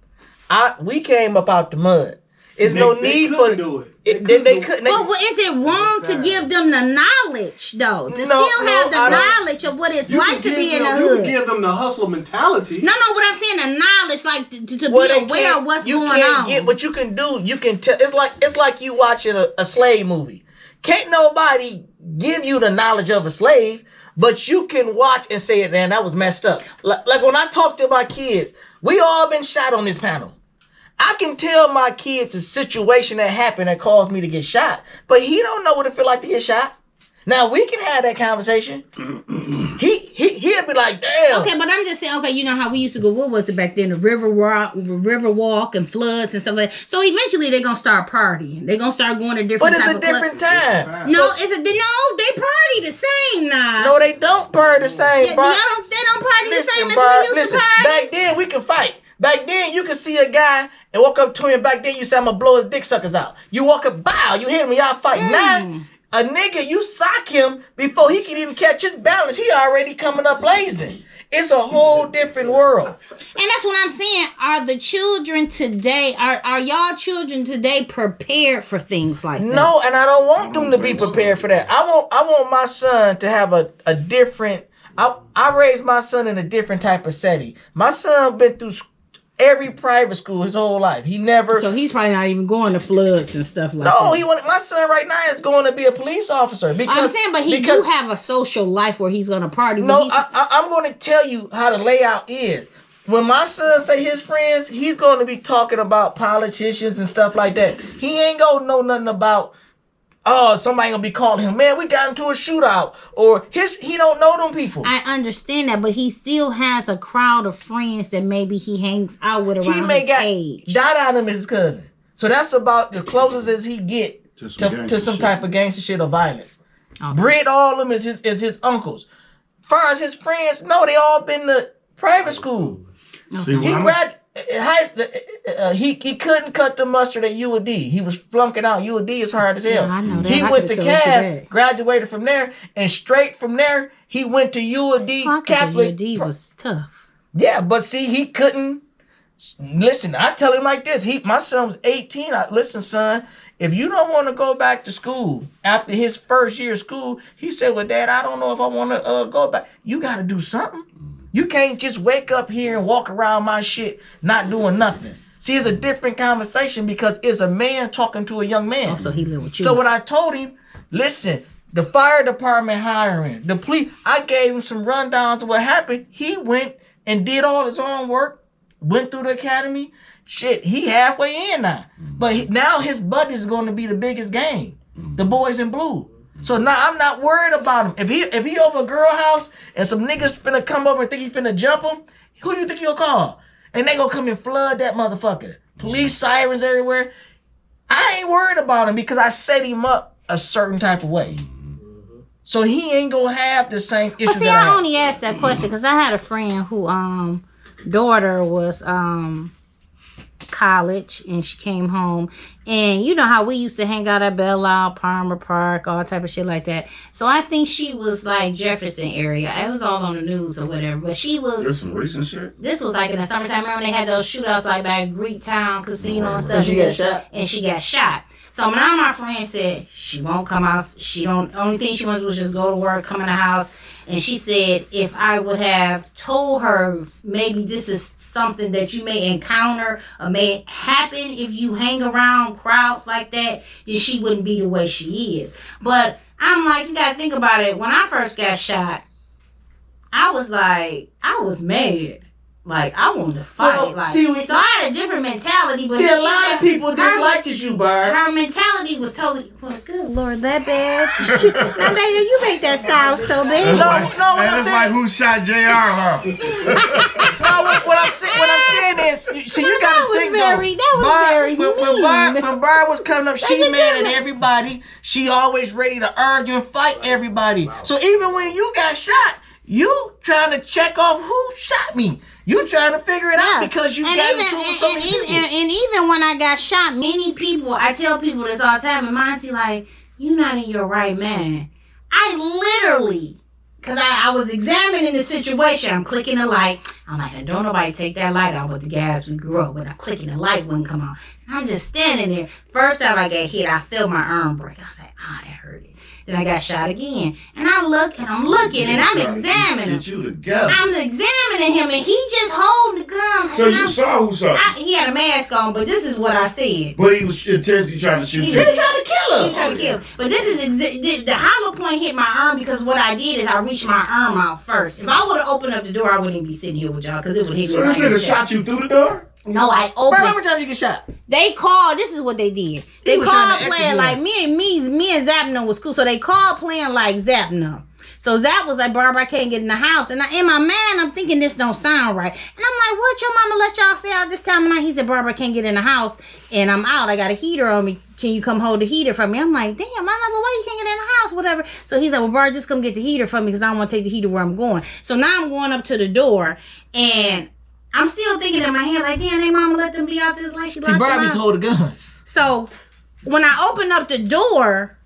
them. We came up out the mud. There's no need for do it. They couldn't. Well, is it wrong to give them the knowledge, though? To still have the knowledge of what it's like to be in the hood? You give them the hustle mentality. No, what I'm saying, the knowledge, like to be aware of what's going on. Get what you can do. You can tell. It's like you watching a slave movie. Can't nobody give you the knowledge of a slave, but you can watch and say, man, that was messed up. Like when I talk to my kids, we all been shot on this panel. I can tell my kids a situation that happened that caused me to get shot, but he don't know what it feel like to get shot. Now we can have that conversation. He'll be like, damn. Okay, but I'm just saying. Okay, you know how we used to go. What was it back then? The river walk and floods and stuff like that. So eventually they're gonna start partying. They're gonna start going to different. But it's a different time. No, they party the same now. No, they don't party the same. Yeah, they don't party the same as we used to party. Back then we could fight. Back then you could see a guy and walk up to him. Back then you say, I'm gonna blow his dick suckers out. You walk up, bow, you hit him, y'all fight. Now a nigga, you sock him before he can even catch his balance. He already coming up blazing. It's a whole different world. And that's what I'm saying. Are the children today, are y'all children today prepared for things like that? No, and I don't want them to be prepared for that. I want my son to have a different, I raised my son in a different type of setting. My son been through every private school his whole life. He never. So he's probably not even going to floods and stuff like that. No, my son right now is going to be a police officer. Because, I'm saying, but he do have a social life where he's going to party. No, I'm going to tell you how the layout is. When my son say his friends, he's going to be talking about politicians and stuff like that. He ain't going to know nothing about, somebody going to be calling him, man, we got into a shootout. Or he don't know them people. I understand that, but he still has a crowd of friends that maybe he hangs out with around his age. Dada is his cousin. So that's about the closest as he get to some type of gangster shit or violence. Okay. Britt, all of them is his uncles. Far as his friends, no, they all been to private school. Okay. He couldn't cut the mustard at UD. He was flunking out. UD is hard as hell. Yeah, I know that. He went to Cass, graduated from there, and straight from there, he went to UD Catholic. UD was tough. Yeah, but see, he couldn't. Listen, I tell him like this. My son was 18. Listen, son, if you don't want to go back to school after his first year of school, he said, well, Dad, I don't know if I want to go back. You got to do something. You can't just wake up here and walk around my shit not doing nothing. See, it's a different conversation because it's a man talking to a young man. Oh, so he live with you. So what I told him, listen, the fire department hiring, the police, I gave him some rundowns of what happened. He went and did all his own work, went through the academy. Shit, he halfway in now. But now his buddies is going to be the biggest gang. The boys in blue. So now I'm not worried about him. If he over a girl house and some niggas finna come over and think he finna jump him, who you think he'll call? And they gonna come and flood that motherfucker. Police sirens everywhere. I ain't worried about him because I set him up a certain type of way. So he ain't gonna have the same issue. Well, see, I only asked that question because I had a friend who daughter was college and she came home, and you know how we used to hang out at Belle Isle, Palmer Park, all type of shit like that. So I think she was like Jefferson area. It was all on the news or whatever, but she was. There's some recent shit. This was like in the summertime. Remember they had those shootouts like by Greek Town Casino and stuff. She got shot. And she got shot. So now my friend said she won't come out. Only thing she wants was just go to work, come in the house. And she said if I would have told her maybe this is something that you may encounter or may happen if you hang around crowds like that, then she wouldn't be the way she is. But I'm like, you gotta think about it. When I first got shot, I was mad. Like, I wanted to fight. Well, so I had a different mentality. But a lot of people disliked you, Barb. Her mentality was totally, well, good Lord, that bad? Now, you make that sound so bad. It's like who shot JR, huh? No, what I'm saying is, so you got to think that was very mean. When Barb was coming up, she mad at everybody. She always ready to argue and fight everybody. So even when you got shot, you trying to check off who shot me. You trying to figure it out because you got into it with so many people. And even when I got shot, many people, I tell people this all the time, and Monty like, you not in your right mind. I literally, because I was examining the situation, I'm clicking the light. I'm like, don't nobody take that light out but the guys we grew up with. I'm clicking the light wouldn't come on. And I'm just standing there. First time I got hit, I felt my arm break. I was like, that hurt it. Then I got shot again. And I look and I'm looking and I'm examining. Get you together. I'm examining him and he just holding the gun. So you saw who shot? He had a mask on, but this is what I said. But he was intentionally trying to shoot you. He was trying to kill him. He was trying to kill him. But this is the hollow point hit my arm because what I did is I reached my arm out first. If I would have opened up the door, I wouldn't even be sitting here with y'all because it would hit me. So this nigga shot you through the door? No, I opened. How many times you get shot? They called. This is what they did. They called playing like me and Zapno was cool. So they called playing like Zapno. So Zap was like, Barbara, I can't get in the house. And in my mind, I'm thinking this don't sound right. And I'm like, what? Your mama let y'all stay out this time of night? He said, Barbara, I can't get in the house. And I'm out. I got a heater on me. Can you come hold the heater for me? I'm like, damn. I'm like, well, why you can't get in the house? Whatever. So he's like, well, Barbara, just come get the heater for me because I don't want to take the heater where I'm going. So now I'm going up to the door and I'm still thinking in my head, like, damn, they mama let them be out this late. She locked them Barbie's out. hold the guns. So when I opened up the door,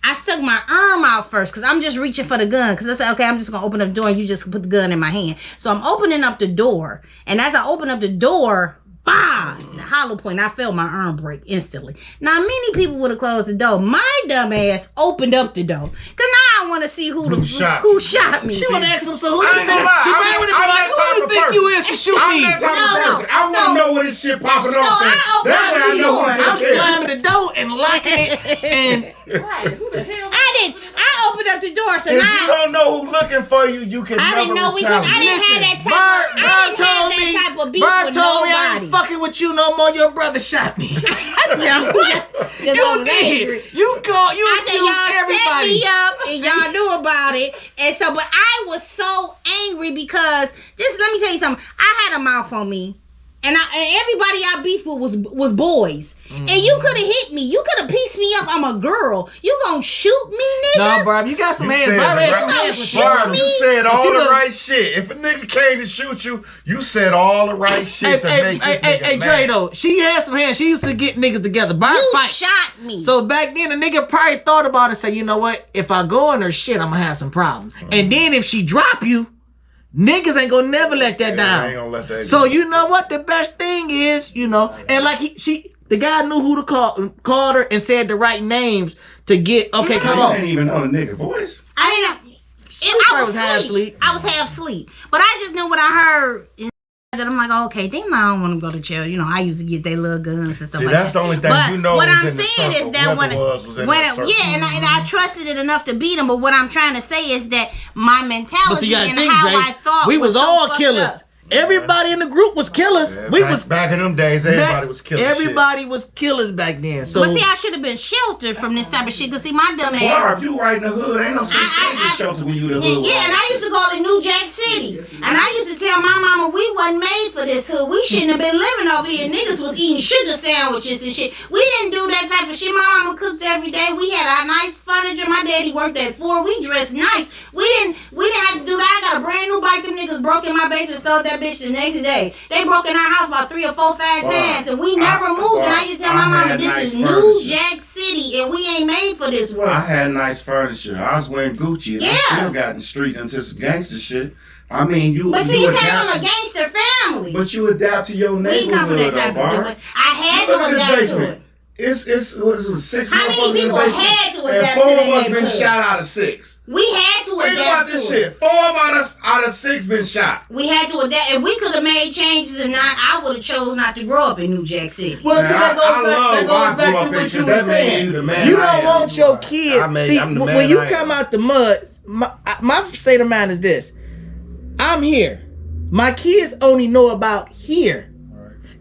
I stuck my arm out first because I'm just reaching for the gun. Because I said, okay, I'm just going to open up the door and you just put the gun in my hand. So I'm opening up the door. And as I open up the door, bah! The hollow point, I felt my arm break instantly. Now, many people would have closed the door. My dumb ass opened up the door. Because now I want to see who shot me. She want to ask them, so who I you ain't gonna lie. who you think you is to shoot I'm me? that type of person. I want to know what this shit popping off. I opened That's up how I the know door. who I'm to kill. slamming the door and locking it and Right. Who the hell? I opened up the door, so If now you don't know who's looking for you, you can I never didn't know retaliate. I didn't have that type of beef Barb with told me I nobody. ain't fucking with you no more. Your brother shot me. You did. You called. You I said y'all everybody. set me up and y'all knew about it. And so, but I was so angry because let me tell you something. I had a mouth on me. And everybody I beefed with was boys. And you could have hit me. You could have pieced me up. I'm a girl. You gonna shoot me, nigga? No, Barb, you got some hands. said Barb it, had some bro. hands for Barb, sure. you said all She the was- right shit. If a nigga came to shoot you, you said all the right shit to make this nigga Dre, mad. though, she had some hands. She used to get niggas together. Barb You fight. shot me. So back then, the nigga probably thought about it and said, you know what? If I go in her shit, I'm gonna have some problems. And then if she drop you, niggas ain't gonna never let that down. I ain't gonna let that So go. you know what? The best thing is, and like the guy knew who to called her and said the right names to get. Okay, come You on. didn't even know the nigga voice. I didn't know. I was half asleep. I was half asleep. But I just knew what I heard. That I'm like, okay, they might don't want to go to jail. I used to get their little guns and stuff See, like that. that's the only thing but you know what was I'm in the saying circle. is that Whoever was in that circle. and I trusted it enough to beat him. But what I'm trying to say is that my mentality But see, you gotta and think, how Dre, I thought we was so all fucked killers. up. Everybody in the group was killers. Yeah, We back, was back in them days. Everybody was killing. Everybody was killers back then. So But see, I should have been sheltered from this type of shit. Cause see, my dumb ass. Barb, you right in the hood. Ain't no such thing as shelter when you the hood. Yeah, and I used to go to New Jack City. And I used to tell my mama we wasn't made for this hood. We shouldn't have been living over here. Niggas was eating sugar sandwiches and shit. We didn't do that type of shit. My mama cooked every day. We had our nice furniture. My daddy worked at 4. We dressed nice. We didn't have to do that. I got a brand new bike. Them niggas broke in my basement, sold that bitch the next day. They broke in our house about 3 or 4, 5 times. And we never moved. And I used to tell my mama this is New Jack City and we ain't made for this world. I had nice furniture. I was wearing Gucci, and Yeah. I still got in the street into some gangster shit. I mean, you. But see, you you came from a adapt, gangster family. but you adapt to your We ain't come from that neighborhood, type of Barb. doing. I had Look to at this adapt to basement. it. It's what was it, 6 How many motherfuckers in the people basement, had to and adapt 4 to of that us been neighborhood? shot out of 6. We had to Think about adapt to this it. shit. 4 of us out of 6 been shot. We had to adapt. If we could have made changes and not, I would have chose not to grow up in New Jack City. well, see, Man, that goes I back, love that where I goes back grew up to in, what 'cause you that were made saying. me the man You I don't am. want your kids. See, I'm the man when you I come am. out the mud, my state of mind is this: I'm here. My kids only know about here.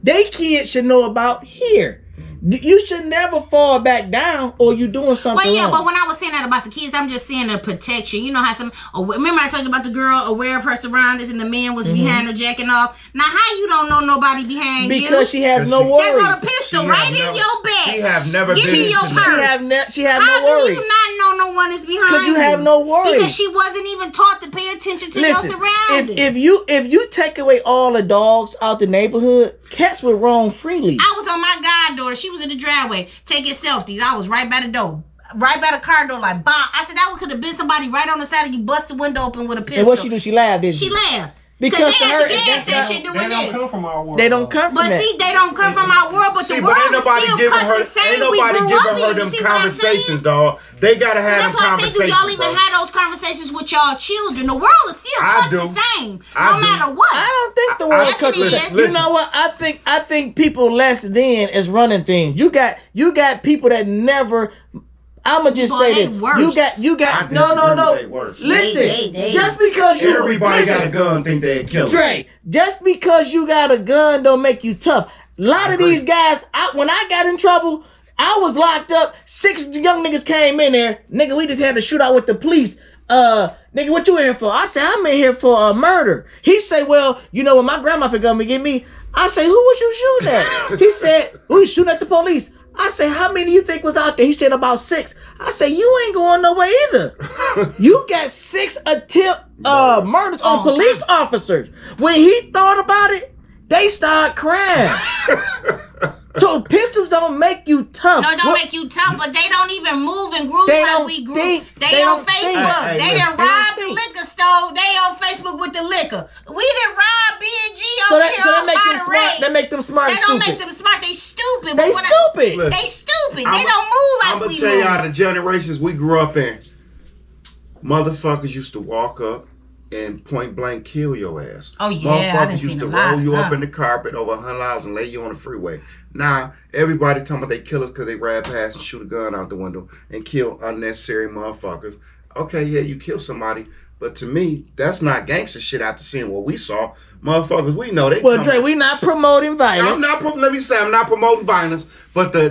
They kids should know about here. You should never fall back down, or you doing something Well, yeah, wrong. but when I was saying that about the kids, I'm just saying the protection. You know how remember I told you about the girl aware of her surroundings and the man was behind her jacking off? Now, how you don't know nobody behind you? because she has no She- worries. There go the pistol She right have in never- your back. She have never Give been me your into purse. She have How no worries. do you not know no one is behind you? Because you have no worries. Because she wasn't even taught to pay attention to your surroundings. if you take away all the dogs out the neighborhood, cats would roam freely. I was on my goddaughter. She was in the driveway taking selfies. I was right by the door. Right by the car door, like, bah. I said, that could have been somebody right on the side of you, bust the window open with a pistol. And what she do? She laughed, didn't She she? laughed. Because they to at her, the gas that's not- station They doing don't this. come from our world. They don't come from But that. see, they don't come from our world, but See, the but world ain't is nobody still giving cut her, the same. ain't We nobody grew giving up her in. them You see what I'm conversations, saying? dog. They gotta have That's them why I say, do conversations, y'all even bro. have those conversations with y'all children? The world is still I cut do. the same, I no do. matter what. I don't think the I- world Yes, cuts it the is. same. You know what? I think people less than is running things. You got people that never. I'ma just Boy, say they this. worse. You I got disagree no. with they worse. Listen, They- just because you Everybody listen, got a gun, think they a killer. Dre, just because you got a gun don't make you tough. A lot of agree. these guys, when I got in trouble, I was locked up. 6 young niggas came in there. Nigga, we just had a shootout with the police. Nigga, what you in here for? I said, I'm in here for murder. He say, well, you know when my grandma for come and get me, I say, who was you shooting at? He said, we was shooting at the police. I said, how many you think was out there? He said, about 6. I said, you ain't going nowhere either. You got 6 attempt murders on police officers. When he thought about it, they start crying. So pistols don't make you tough. No, it don't make you tough, but they don't even move and groove They like don't we grew. think. They They on don't think. Facebook. Hey, They listen. done They don't robbed the think. liquor store. They on Facebook with the liquor. We done robbed B&G So over that, here so that on make them by the smart. Ray. That make them smart. That and don't stupid. make them smart. They stupid. They But when stupid. Look, they stupid. I'm They don't move like I'm gonna we tell move. y'all the generations we grew up in. Motherfuckers used to walk up and point blank kill your ass. Oh, yeah, I done Motherfuckers seen used to a lot, roll you up huh? in the carpet over $100 and lay you on the freeway. Now everybody talking about they killers because they ride past and shoot a gun out the window and kill unnecessary motherfuckers. Okay, yeah, you kill somebody, but to me, that's not gangster shit. After seeing what we saw, motherfuckers, we know they. Well, coming- Dre, we not promoting violence. I'm not. Let me say, I'm not promoting violence, but the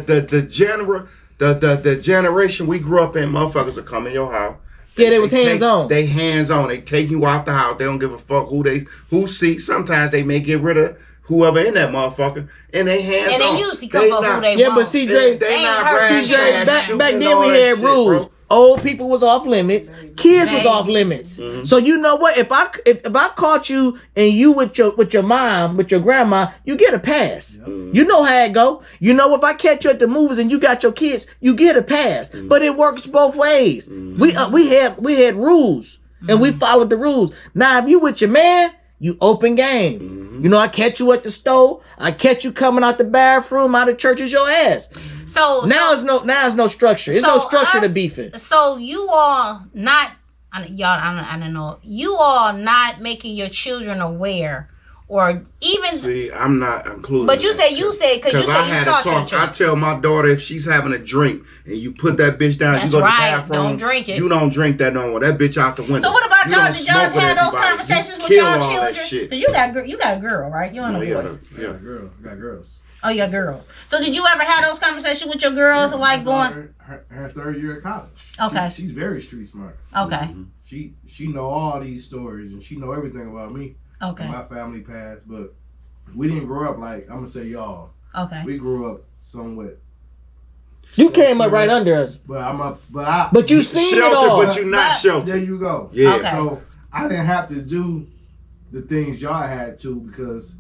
generation we grew up in, motherfuckers are coming your house. Yeah, they was hands-on. They hands on. They take you out the house. They don't give a fuck who see. Sometimes they may get rid of whoever in that motherfucker, and they hands And on. they usually come for who they Yeah, want. but CJ, They not hurt rash you. ass back shooting then and we all that had shit, rules. bro. Old people was off limits. Kids was off Babies. limits. Mm-hmm. So you know what? If I caught you and you with your mom, with your grandma, you get a pass. You know how it go. You know if I catch you at the movies and you got your kids, you get a pass. Mm-hmm. But it works both ways. We had rules and we followed the rules. Now if you with your man, you open game. Mm-hmm. You know I catch you at the store. I catch you coming out the bathroom, out of church is your ass. So Now it's no structure. There's no structure to beefing. So you all not, y'all. I don't know. You all not making your children aware or even. See, I'm not including. But you that, said because you I said had you to taught talk. your I children. tell my daughter if she's having a drink and you put that bitch down, That's you go right. to the bathroom. Don't drink it. You don't drink that no more. That bitch out the window. So what about You y'all? don't Did y'all smoke with have those everybody. conversations You with kill y'all all that children? shit. Because you got a girl, right? You and No, a you boy. gotta- I got girls. Oh, you got girls. So did you ever have those conversations with your girls, like going? Her third year of college. Okay. She's very street smart. Okay, She know all these stories and she know everything about me okay, and my family past. But we didn't grow up like I'm gonna say y'all. okay. We grew up somewhat. You came up right under us. But You seen it all. Shelter, but you not But- sheltered. there you go. Yeah. Okay. So I didn't have to do the things y'all had to because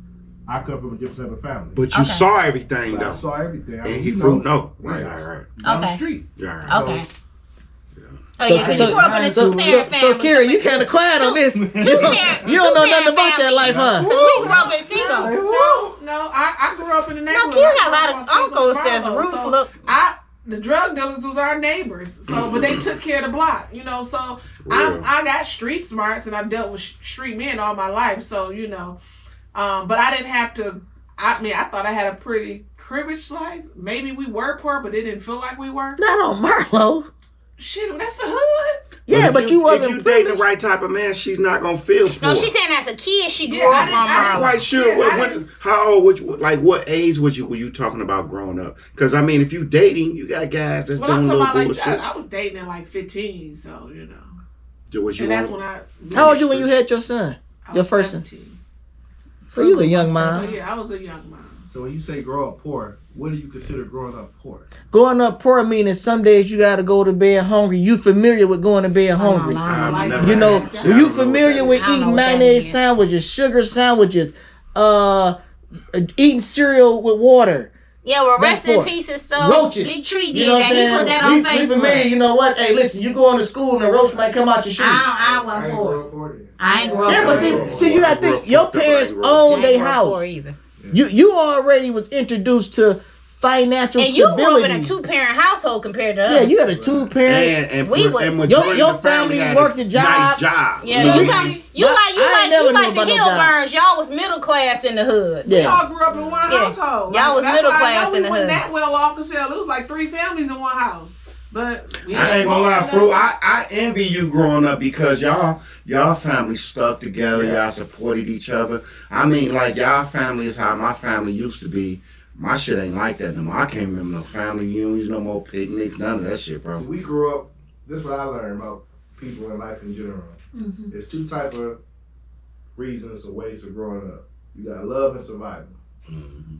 I come from a different type of family. But you Okay. saw everything But I though. saw everything. I And mean, he you fruit know, no. Right, yeah, right, right. down the Okay. street. Yeah, right. Okay. So- So, because you grew up in a two-parent family. So Kira, you kind of quiet on this. Two-parent. You don't know nothing about that family. life, huh? Because we grew up in single. No, I grew up in the No, neighborhood. Kira got a I lot grew of up in uncles that's Marlowe, roof so look. The drug dealers was our neighbors, so but they took care of the block, you know. So Real. I got street smarts, and I've dealt with street men all my life. So you know, but I didn't have to. I mean, I thought I had a pretty privileged life. Maybe we were poor, but it didn't feel like we were. Not on Marlo. Shit, that's the hood. Yeah, but you if wasn't you dating the privileged. right type of man, she's not gonna feel poor. No, she's saying as a kid she grew Yeah, up I on didn't- I didn't I'm Marlo. quite sure. Yeah, I What, didn't- how old? What age were you talking about growing up? Because I mean, if you dating, you got guys that's Well, I'm doing talking little about like bullshit. I was dating at like 15, so you know, Was you and that's on- when I. How old you when you had your son? I Your was first one. 17. So you was a young So mom. yeah, I was a young mom. So when you say grow up poor, what do you consider growing up poor? Growing up poor meaning some days you got to go to bed hungry. You familiar with going to bed hungry. I've never You know, had that. you I don't know what familiar that with I don't know eating what that mayonnaise is. sandwiches, sugar sandwiches, eating cereal with water. Yeah, well, That's rest in for peace. So roaches. Big Tree You did know what that. I'm He saying? put that on We familiar, Facebook. you know what? Hey, listen, you going to school and a roach might come out your shoe. I wasn't ain't poor. grow up poor then. I ain't grew up Yeah, but poor. see, you got to think, your parents own I their ain't grew up house. poor either. You already was introduced to financial And you grew up in stability. a two-parent household compared to us. Yeah, you had a two-parent. And We would- majority your of the family family had worked a a job. nice job. Yeah, know you what I got mean? you But I ain't never knew like the about no job. Hillburns. Y'all was middle class in the hood. We Yeah. all grew up in one Yeah. household. Y'all was That's middle why I class know in the we wasn't hood. that well off, because it was like 3 families in one house. But we I ain't gonna lie, walked Fru. up- I envy you growing up because y'all family stuck together. Y'all supported each other. I mean, like y'all family is how my family used to be. My shit ain't like that no more. I can't remember no family reunions, no more picnics, none of that shit, So bro. we grew up. This is what I learned about people in life in general. There's 2 type of reasons or ways for growing up. You got love and survival.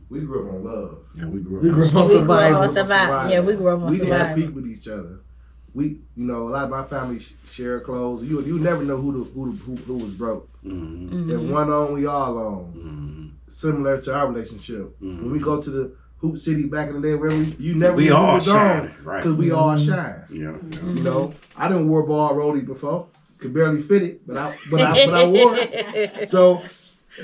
We grew up on love. Yeah, we grew up. We grew up on We grew survival. up on survival. Yeah, we grew up on We didn't have survival. peak with each other. We, you know, a lot of my family share clothes. You never know who was broke. Mhm. If one on, we all on. Mhm. Similar to our relationship. Mhm. When we go to the Hoop City back in the day, wherever you never We knew who all was shining, on, right? because we all shine. Yeah. You know, I didn't wear ball rollies before. Could barely fit it, but I wore it. So,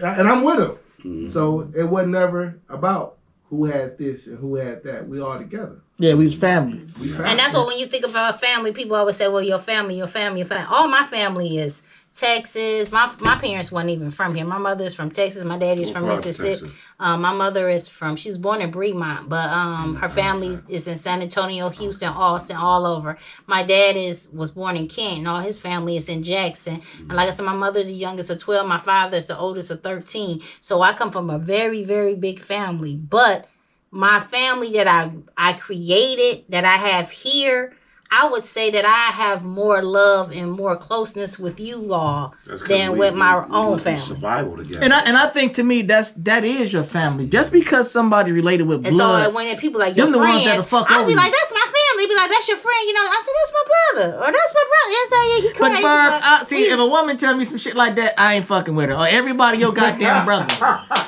and I'm with them. Mhm. So it wasn't never about who had this and who had that. We all together. Yeah, we was family. We And that's what when you think about family, people always say, "Well, your family, your family, your family." All my family is Texas. My parents weren't even from here. My mother is from Texas. My daddy is What from part of Mississippi. Texas? My mother is from. She's born in Bremont, but her family is in San Antonio, Houston, Austin, all over. My dad was born in Kent, and all his family is in Jackson. And like I said, my mother's the youngest of 12. My father is the oldest of 13. So I come from a very, very big family. But my family that I created, that I have here, I would say that I have more love and more closeness with you all That's 'cause than we- with my we own went through family. Survival together. And I think to me that is your family. Just because somebody related with And blood. so when people like your Them the ones friends, that'll fuck I'd over be you. like, "That's my family." Be like, "That's your friend," you know. I said, "That's my brother," or "That's my brother." Yes, yeah, he But crazy. Barb, but see, we- if a woman tell me some shit like that, I ain't fucking with her. Or everybody your goddamn brother.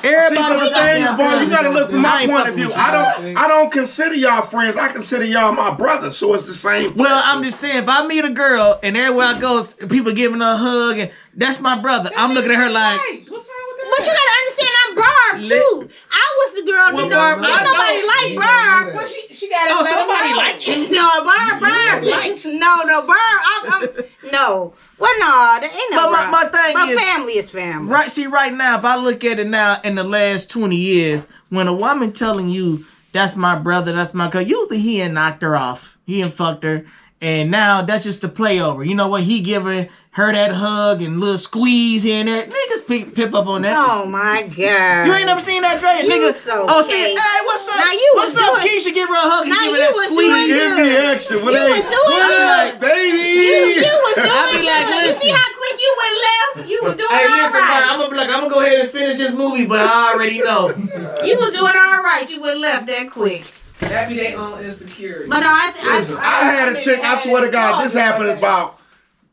Everybody See, but your the thing is, goddamn boy, brother. you gotta look from I my ain't point of fucking view. with you. I don't consider y'all friends. I consider y'all my brother. So it's the same. Well, I'm just saying, if I meet a girl and everywhere I go, people giving her a hug, and that's my brother, I'm looking at her like, Right. What's wrong with that? But you gotta understand, I'm Barb too. I was the girl that don't nobody like Burr. Well, she got it. Oh, somebody liked you. No, Burr likes no Burr. No. Well, no, there ain't no. But my thing but is, family is family. right? See, right now, if I look at it now, in the last 20 years, when a woman telling you that's my brother, that's my cousin, usually he ain't knocked her off, he ain't fucked her, and now that's just a play over. You know what? He giving her that hug and little squeeze here and there. Niggas pip up on that. Oh my God! You ain't never seen that, Dre? You Niggas. so Oh, gay. see, hey, what's up? Now you what's was up? doing- Keisha give her a hug and Now give her you that was squeeze. doing Give me good. action. You was doing good. Baby. You was doing I be like, good. You see listen. how quick you went left? You was doing Hey, all listen, man, right. I'm gonna go ahead and finish this movie, but I already know. You was doing all right. You went left that quick. That be their own insecurity. But no, Listen, I had a chick, I swear to God, this happened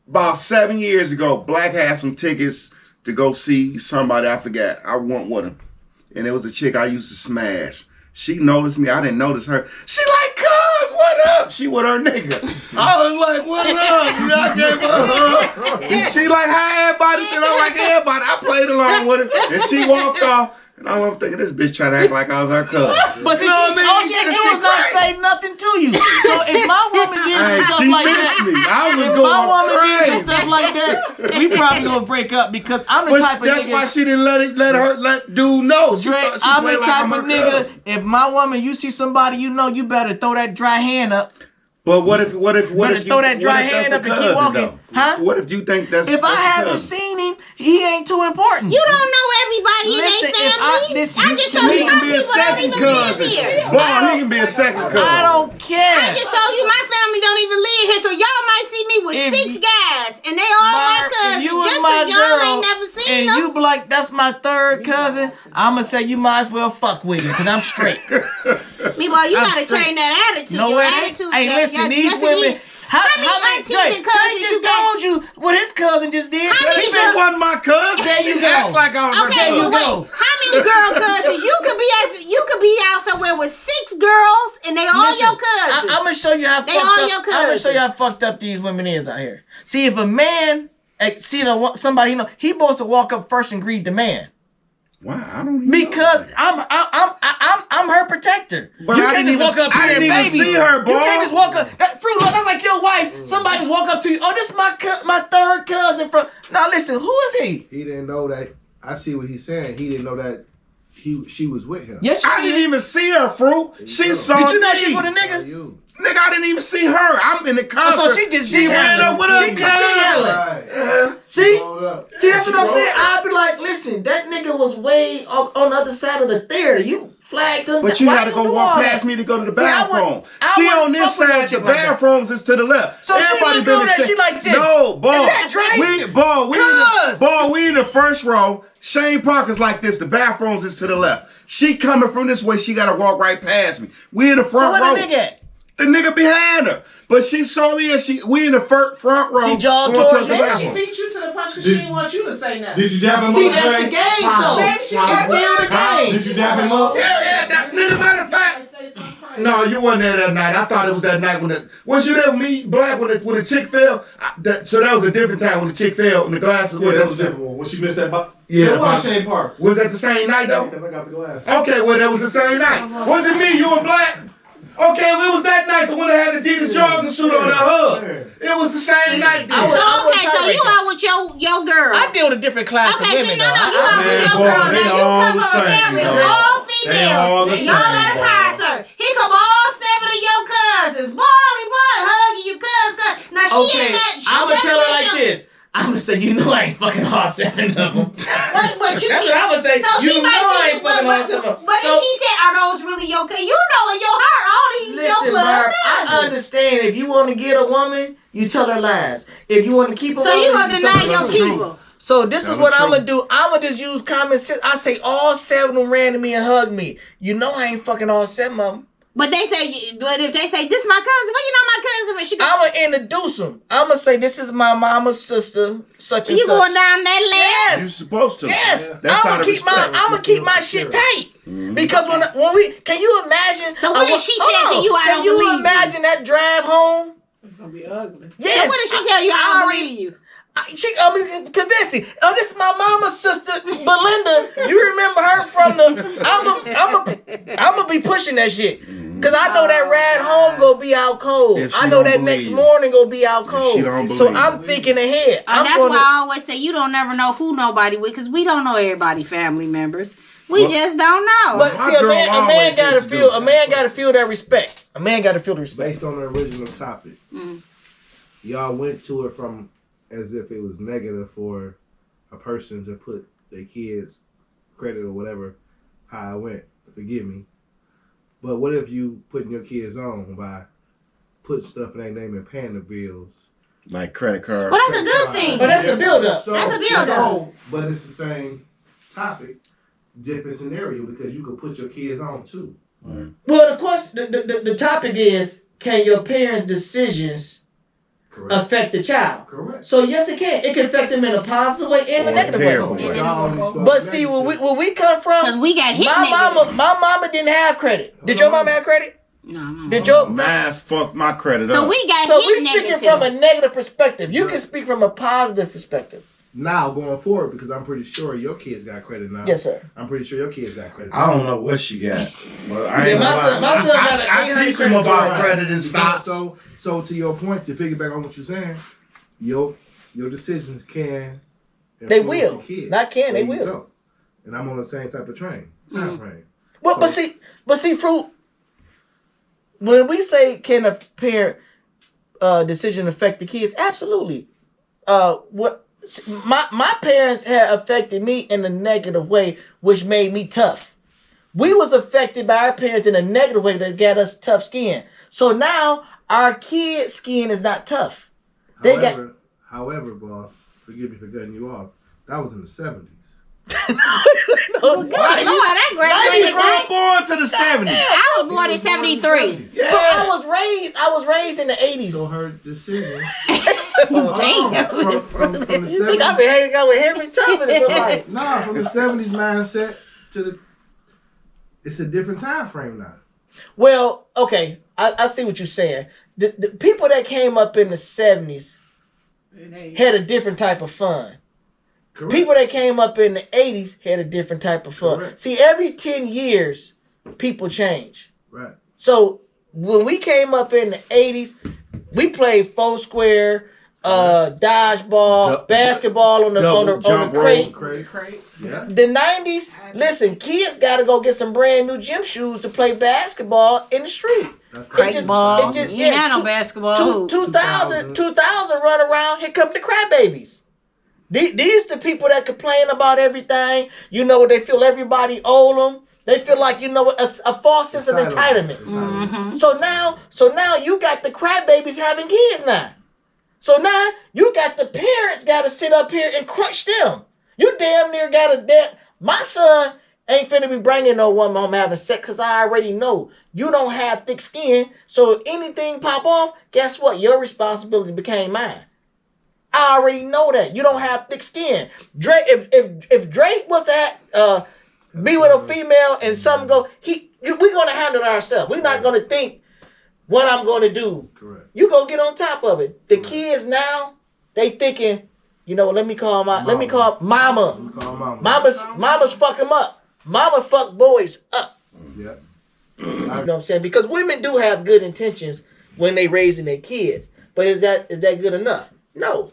about 7 years ago. Black had some tickets to go see somebody, I forgot. I went with him. And it was a chick I used to smash. She noticed me. I didn't notice her. She like, cuz, what up? She with her nigga. I was like, what up? You know, I gave her a hug. And she like, hi, everybody. And I'm like, everybody. I played along with her. And she walked off. And I'm thinking, this bitch trying to act like I was her cousin. But see, You know what I mean? all You she get did the was shit not right. say nothing to you. So if my woman did Hey, some stuff she like missed that, me. I was if going my woman did some crazy. stuff like that, we probably gonna break up because I'm the But type of that's nigga. why she didn't let dude know. She Dre, thought she I'm played the like type I'm of her nigga. cousin. If my woman, you see somebody you know, you better throw that dry hand up. But what if Better throw that dry hand up and keep walking. Huh? What if you think that's If I that's a haven't cousin? seen him, he ain't too important. You don't know everybody in Listen, their if family. listen, I just to told me, you He my can be a people don't second even live cousin. here. Boy, he can be a second cousin. I don't care. I just told you my family don't even live here, so y'all might see me with If 6 you- guys, and they all my If cousins. you was Just my because y'all girl ain't never seen and them. you be like, that's my third cousin, I'ma say you might as well fuck with him because I'm straight. Meanwhile, you I'm gotta straight. change that attitude. No, Your it ain't. attitude. Hey, listen, these yes, it women. is. How many aunties and cousins just you got? told you what his cousin just did. How many He just wasn't my cousin. There you She go. act like I was her Okay, you cousin. but go. wait. How many girl cousins? You could be out somewhere with 6 girls, and they all your cousins. I'm gonna show you how They fucked all up. your I'm gonna show you how cousins. fucked up these women is out here. See, if a man see somebody, he supposed to walk up first and greet the man. Why? I don't even Because know. I'm her protector. But you I can't didn't just even- walk up I here didn't and even baby. see her, boy. You can't just walk up. Fruit, that's like your wife. Somebody just walk up to you. Oh, this is my third cousin from. Now listen, who is he? He didn't know that. I see what he's saying. He didn't know that she was with him. Yes, I didn't even see her, Fruit. She go. saw Did you know me. she for the How nigga? you? Nigga, I didn't even see her. I'm in the concert. so she just she dick ran handling. up with She her just dick cousin. handling. Right. See? Hold up. See, that's what I'm saying. I'd be like, listen, that nigga was way on the other side of the theater. You flagged him. But you Why had to go do walk all past that? me to go to the See, I bathroom. wouldn't- I She wouldn't on this fuck with no side, the chick like that. bathrooms is to the left. So she Everybody look been over the there, same- she like this. No, boy. Is that Drake? We in the first row. Shane Parker's like this. The bathrooms is to the left. She coming from this way. She got to walk right past me. We in the So front where row. the nigga at? The nigga behind her. But she saw me and we in the front row. She jogged going towards the you? Maybe she bathroom. beat you to the punch because she didn't want you to say nothing. Did you dap him See, up? that's Dre? the game, though. Maybe It's she still was- the game. Did you dap him up? Yeah, that nigga, matter of fact. Say something crazy. No, you wasn't there that night. I thought it was that night was you there with me, Black, when the chick fell? So that was a different time when the chick fell and the glasses Yeah, were that was a different one. When she missed that box. Yeah, It the was box. Shane Park. Was that the same night though? Because I got the glass. Okay, well that was the same night. Was it me, you and Black? Okay, well, it was that night, the one that had the Adidas jogging suit on her hug. It was the same night then. I was- So okay, so tolerating you that. are with your girl. I deal with a different class of Okay, women, so no, though. you I- are with Man, your boy, girl. they Now all you come the from a same, family though. of all They all the females. Y'all same, let boy. pass her. Here come all 7 of your cousins. Boy, hugging you cousin. Now she Okay, ain't that. She I'ma tell her definitely like this. I'ma say, you know I ain't fucking all 7 of them. But you That's what I'ma say. So You she know might I be, ain't fucking all 7 of them. but So- if she said, "Are those really your cousins?" You know in your heart, all these your Listen, blood Barb, I cousins. understand if you want to get a woman, you tell her lies. If you want to keep a So woman, you gonna tell deny her your the truth. keeper? So this Tell is the what I'm truth. gonna do. I'm gonna just use common sense. I say all 7 of them ran to me and hugged me. You know I ain't fucking all 7 of them. But if they say this is my cousin, well, you know my cousin, but she go, I'm gonna introduce them. I'm gonna say this is my mama's sister, such and you such. going down that lane? You're Yes. supposed to. Yes, That's I'm out gonna of keep respect. I'm gonna keep my shit tight because when we can you imagine? So what if she hold said to on. you, I Can don't you believe you? imagine that drive home? It's gonna be ugly. Yes. So what if she tell you, I don't believe you? Convincing. Oh, this is my mama's sister, Belinda. You remember her from the? I'ma be pushing that shit. Cause I know that ride home gonna be out cold. I know that next morning gonna be out cold. So I'm thinking ahead. And that's why I always say you don't never know who nobody with, cause we don't know everybody family members. We just don't know. But see, a man gotta feel that respect. A man gotta feel the respect. Based on the original topic, y'all went to it from as if it was negative for a person to put their kids' credit or whatever. How I went, forgive me. But what if you putting your kids on by putting stuff in their name and paying the bills? Like credit card. Well, that's a good thing. But that's a build-up. That's a build-up. But it's the same topic, different scenario, because you could put your kids on too. Right. Well, the question, the topic is, can your parents' decisions affect the child? Correct. So yes, it can. It can affect them in a positive way and a negative way. But see, where we come from, because we got hit. My mama didn't have credit. Did your mama have credit? No. Did your Mass fucked my credit up. So we got So hit we speaking negative. from a negative perspective. You can speak from a positive perspective. Now going forward, because I'm pretty sure your kids got credit now. Yes, sir. I'm pretty sure your kids got credit. I don't know what she got. But I ain't my son got I teach them about credit and stocks. So to your point, to piggyback on what you're saying, your decisions can. They influence will. your kids. Not can, they There you will. go. And I'm on the same type of time frame. Well, but see, Fruit. When we say can a parent decision affect the kids, absolutely. My parents had affected me in a negative way, which made me tough. We was affected by our parents in a negative way that got us tough skin. So now our kids' skin is not tough. However, boss, forgive me for cutting you off. That was in the 70s. Good Lord, I graduated. You born to the 70s. I was born in 73. Yeah. But I was raised in the 80s. So her decision. Damn. From the You think 70s. I've been hanging out with Henry Tubman? Like, Nah, from the 70s mindset to the. It's a different time frame now. well, okay, I see what you're saying. The people that came up in the 70s had a different type of fun. Correct. People that came up in the 80s had a different type of fun. Correct. See, every 10 years, people change. Right. So when we came up in the 80s, we played Foursquare, dodgeball, basketball on the crate. Crate. Yeah. The 90s, listen, kids got to go get some brand new gym shoes to play basketball in the street. Crate ball. You ain't had no basketball. 2000 run around, here come the crybabies. These the people that complain about everything. You know what they feel everybody owe them. They feel like, you know, a false sense of entitlement. Mm-hmm. So now you got the crybabies having kids now. So now you got the parents got to sit up here and crunch them. You damn near got to my son ain't finna be bringing no woman home having sex because I already know you don't have thick skin. So if anything pop off, guess what? Your responsibility became mine. I already know that. You don't have thick skin. Drake, if Drake was to be with a female and something go, we're gonna handle it ourselves. We're not gonna think what I'm gonna do. Correct. You go get on top of it. The kids now, they thinking, you know, let me call mama. Mama's fuck them up. Mama fuck boys up. Yeah. You know what I'm saying? Because women do have good intentions when they raising their kids. But is that good enough? No.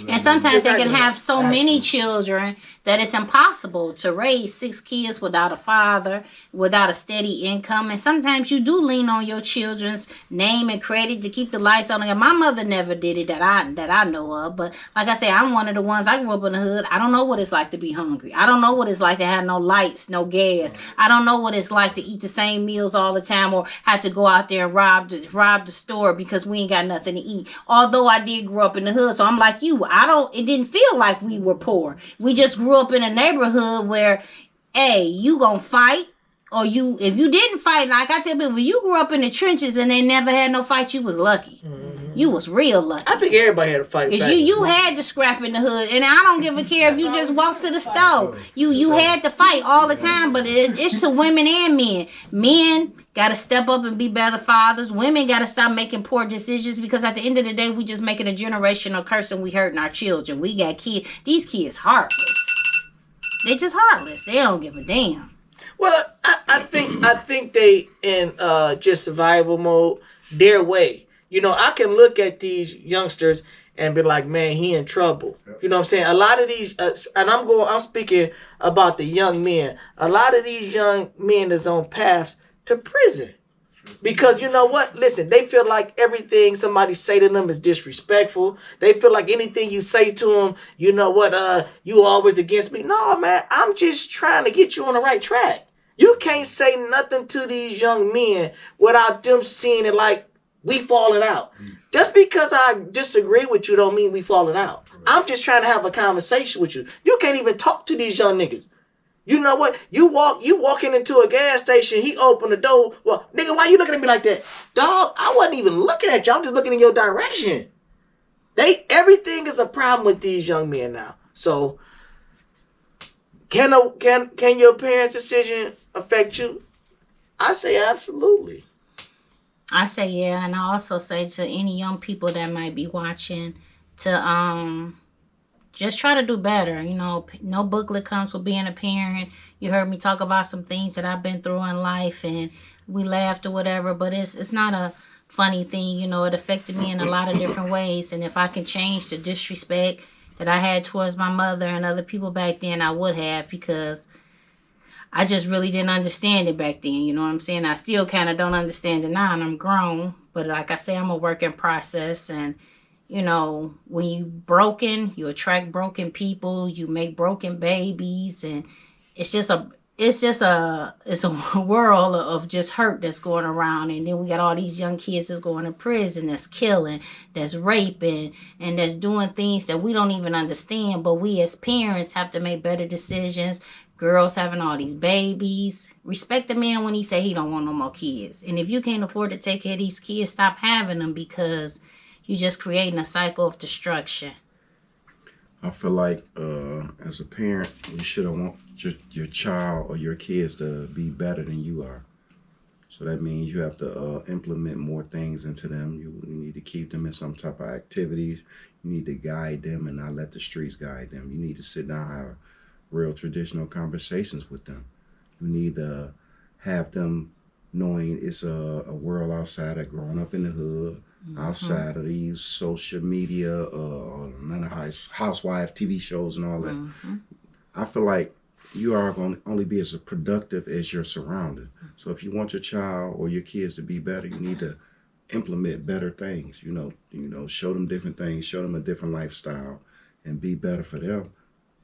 And sometimes they can have so many children that it's impossible to raise 6 kids without a father, without a steady income. And sometimes you do lean on your children's name and credit to keep the lights on. My mother never did it that I know of. But like I said, I'm one of the ones. I grew up in the hood. I don't know what it's like to be hungry. I don't know what it's like to have no lights, no gas. I don't know what it's like to eat the same meals all the time or have to go out there and rob the store because we ain't got nothing to eat. Although I did grow up in the hood, so I'm like you. It didn't feel like we were poor. We just grew up in a neighborhood where, hey, you gonna fight, or if you didn't fight, like I tell people, if you grew up in the trenches and they never had no fight, you was lucky. Mm-hmm. You was real lucky. I think everybody had a fight. You had to scrap in the hood, and I don't give a care if you just walked to the stove. You had to fight all the time, but it's to women and men. Men got to step up and be better fathers. Women got to stop making poor decisions, because at the end of the day, we just making a generational curse and we hurting our children. We got kids. These kids heartless. They just heartless. They don't give a damn. Well, I think they in just survival mode their way. You know, I can look at these youngsters and be like, man, he in trouble. You know what I'm saying? A lot of these, and I'm speaking about the young men. A lot of these young men is on paths to prison. Because you know what? Listen, they feel like everything somebody say to them is disrespectful. They feel like anything you say to them, you know what, you always against me. No, man, I'm just trying to get you on the right track. You can't say nothing to these young men without them seeing it like we falling out. Just because I disagree with you don't mean we falling out. I'm just trying to have a conversation with you. You can't even talk to these young niggas. You know what? You walking into a gas station, he opened the door. Well, nigga, why you looking at me like that? Dog, I wasn't even looking at you. I'm just looking in your direction. Everything is a problem with these young men now. So can your parents' decision affect you? I say absolutely. I say yeah, and I also say to any young people that might be watching to just try to do better. You know, no booklet comes with being a parent. You heard me talk about some things that I've been through in life, and we laughed or whatever, but it's not a funny thing. You know, it affected me in a lot of different ways, and if I can change the disrespect that I had towards my mother and other people back then, I would have, because I just really didn't understand it back then. You know what I'm saying? I still kind of don't understand it now, and I'm grown. But like I say, I'm a work in process. And, you know, when you broken, you attract broken people. You make broken babies. And it's a world of just hurt that's going around. And then we got all these young kids that's going to prison, that's killing, that's raping, and that's doing things that we don't even understand. But we as parents have to make better decisions. Girls having all these babies. Respect the man when he say he don't want no more kids. And if you can't afford to take care of these kids, stop having them, because you're just creating a cycle of destruction. I feel like as a parent, you should want your child or your kids to be better than you are. So that means you have to implement more things into them. You need to keep them in some type of activities. You need to guide them and not let the streets guide them. You need to sit down and have real traditional conversations with them. You need to have them knowing it's a world outside of growing up in the hood, outside of these social media, Atlanta housewife TV shows and all that. I feel like you are going to only be as productive as your surroundings. So if you want your child or your kids to be better, you need to implement better things. You know, show them different things, show them a different lifestyle, and be better for them.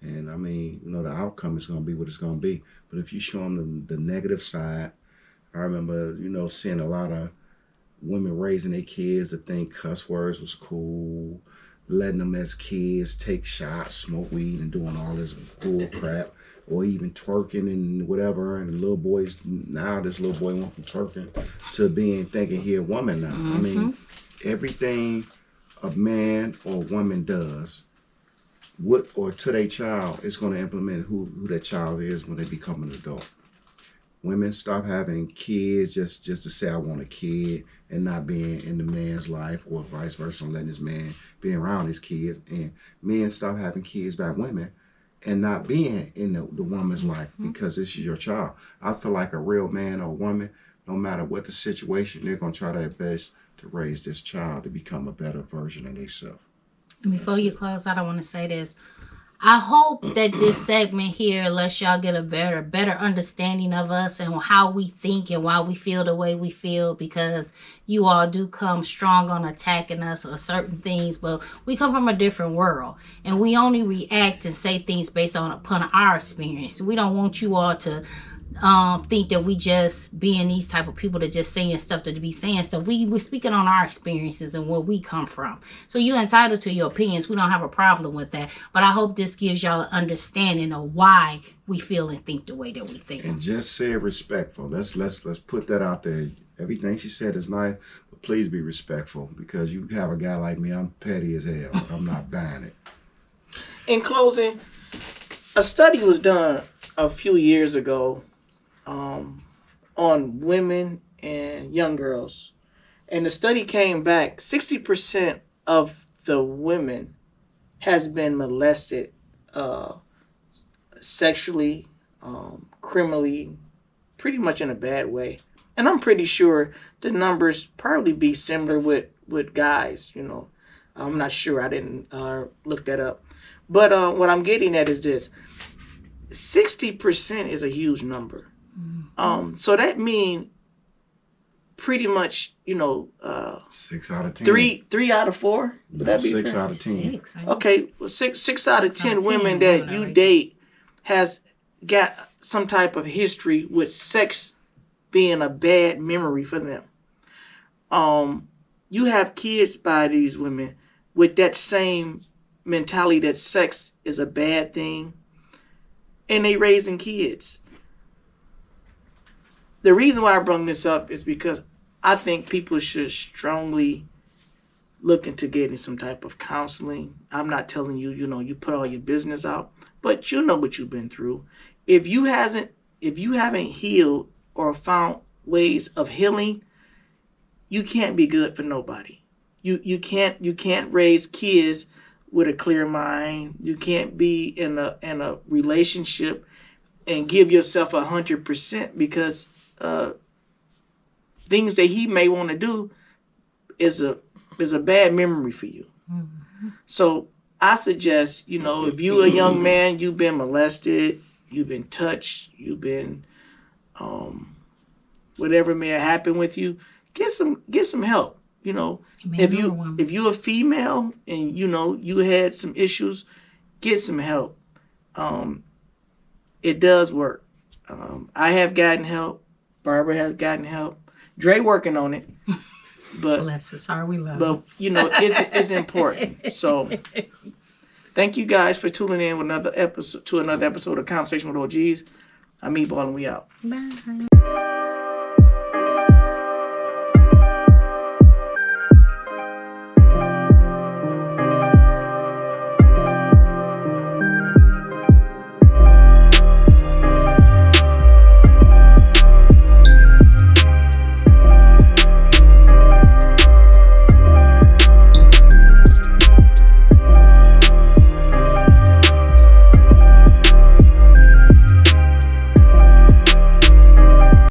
And I mean, you know, the outcome is going to be what it's going to be. But if you show them the negative side, I remember, you know, seeing a lot of women raising their kids to think cuss words was cool, letting them as kids take shots, smoke weed, and doing all this bull crap, or even twerking and whatever. And the little boys, now this little boy went from twerking to thinking he a woman now. I mean, everything a man or woman does, to their child, is going to implement who that child is when they become an adult. Women, stop having kids just to say I want a kid and not being in the man's life, or vice versa, letting this man be around his kids. And men, stop having kids by women and not being in the woman's life, because this is your child. I feel like a real man or woman, no matter what the situation, they're going to try their best to raise this child to become a better version of themselves. Before you close out, I want to say this. I hope that this segment here lets y'all get a better understanding of us and how we think and why we feel the way we feel, because you all do come strong on attacking us or certain things, but we come from a different world, and we only react and say things based upon our experience. We don't want you all to think that we just being these type of people that just saying stuff to be saying stuff. We're speaking on our experiences and where we come from. So you're entitled to your opinions. We don't have a problem with that. But I hope this gives y'all an understanding of why we feel and think the way that we think. And just say it respectful. Let's put that out there. Everything she said is nice, but please be respectful, because you have a guy like me, I'm petty as hell, but I'm not buying it. In closing, a study was done a few years ago on women and young girls. And the study came back, 60% of the women has been molested sexually, criminally, pretty much in a bad way. And I'm pretty sure the numbers probably be similar with guys, you know. I'm not sure. I didn't look that up. But what I'm getting at is this. 60% is a huge number. So that means pretty much, you know, 6 out of 10. three out of 4. Would that be 6 fair? out of 10. 6, Okay, well, six out of 10 women10 that women, you right? date has got some type of history with sex being a bad memory for them. You have kids by these women with that same mentality that sex is a bad thing, and they raising kids. The reason why I brought this up is because I think people should strongly look into getting some type of counseling. I'm not telling you, you know, you put all your business out, but you know what you've been through. If you haven't healed or found ways of healing, you can't be good for nobody. You can't raise kids with a clear mind. You can't be in a relationship and give yourself 100% because things that he may want to do is a bad memory for you. Mm-hmm. So I suggest, you know, if you're a young man, you've been molested, you've been touched, you've been whatever may have happened with you, get some help. You know, if you're a female and you know you had some issues, get some help. It does work. I have gotten help. Barbara has gotten help. Dre working on it. But bless us, are we love? But you know, it's important. So thank you guys for tuning in with another episode of Conversation with OGs. I'm Meatball and we out. Bye.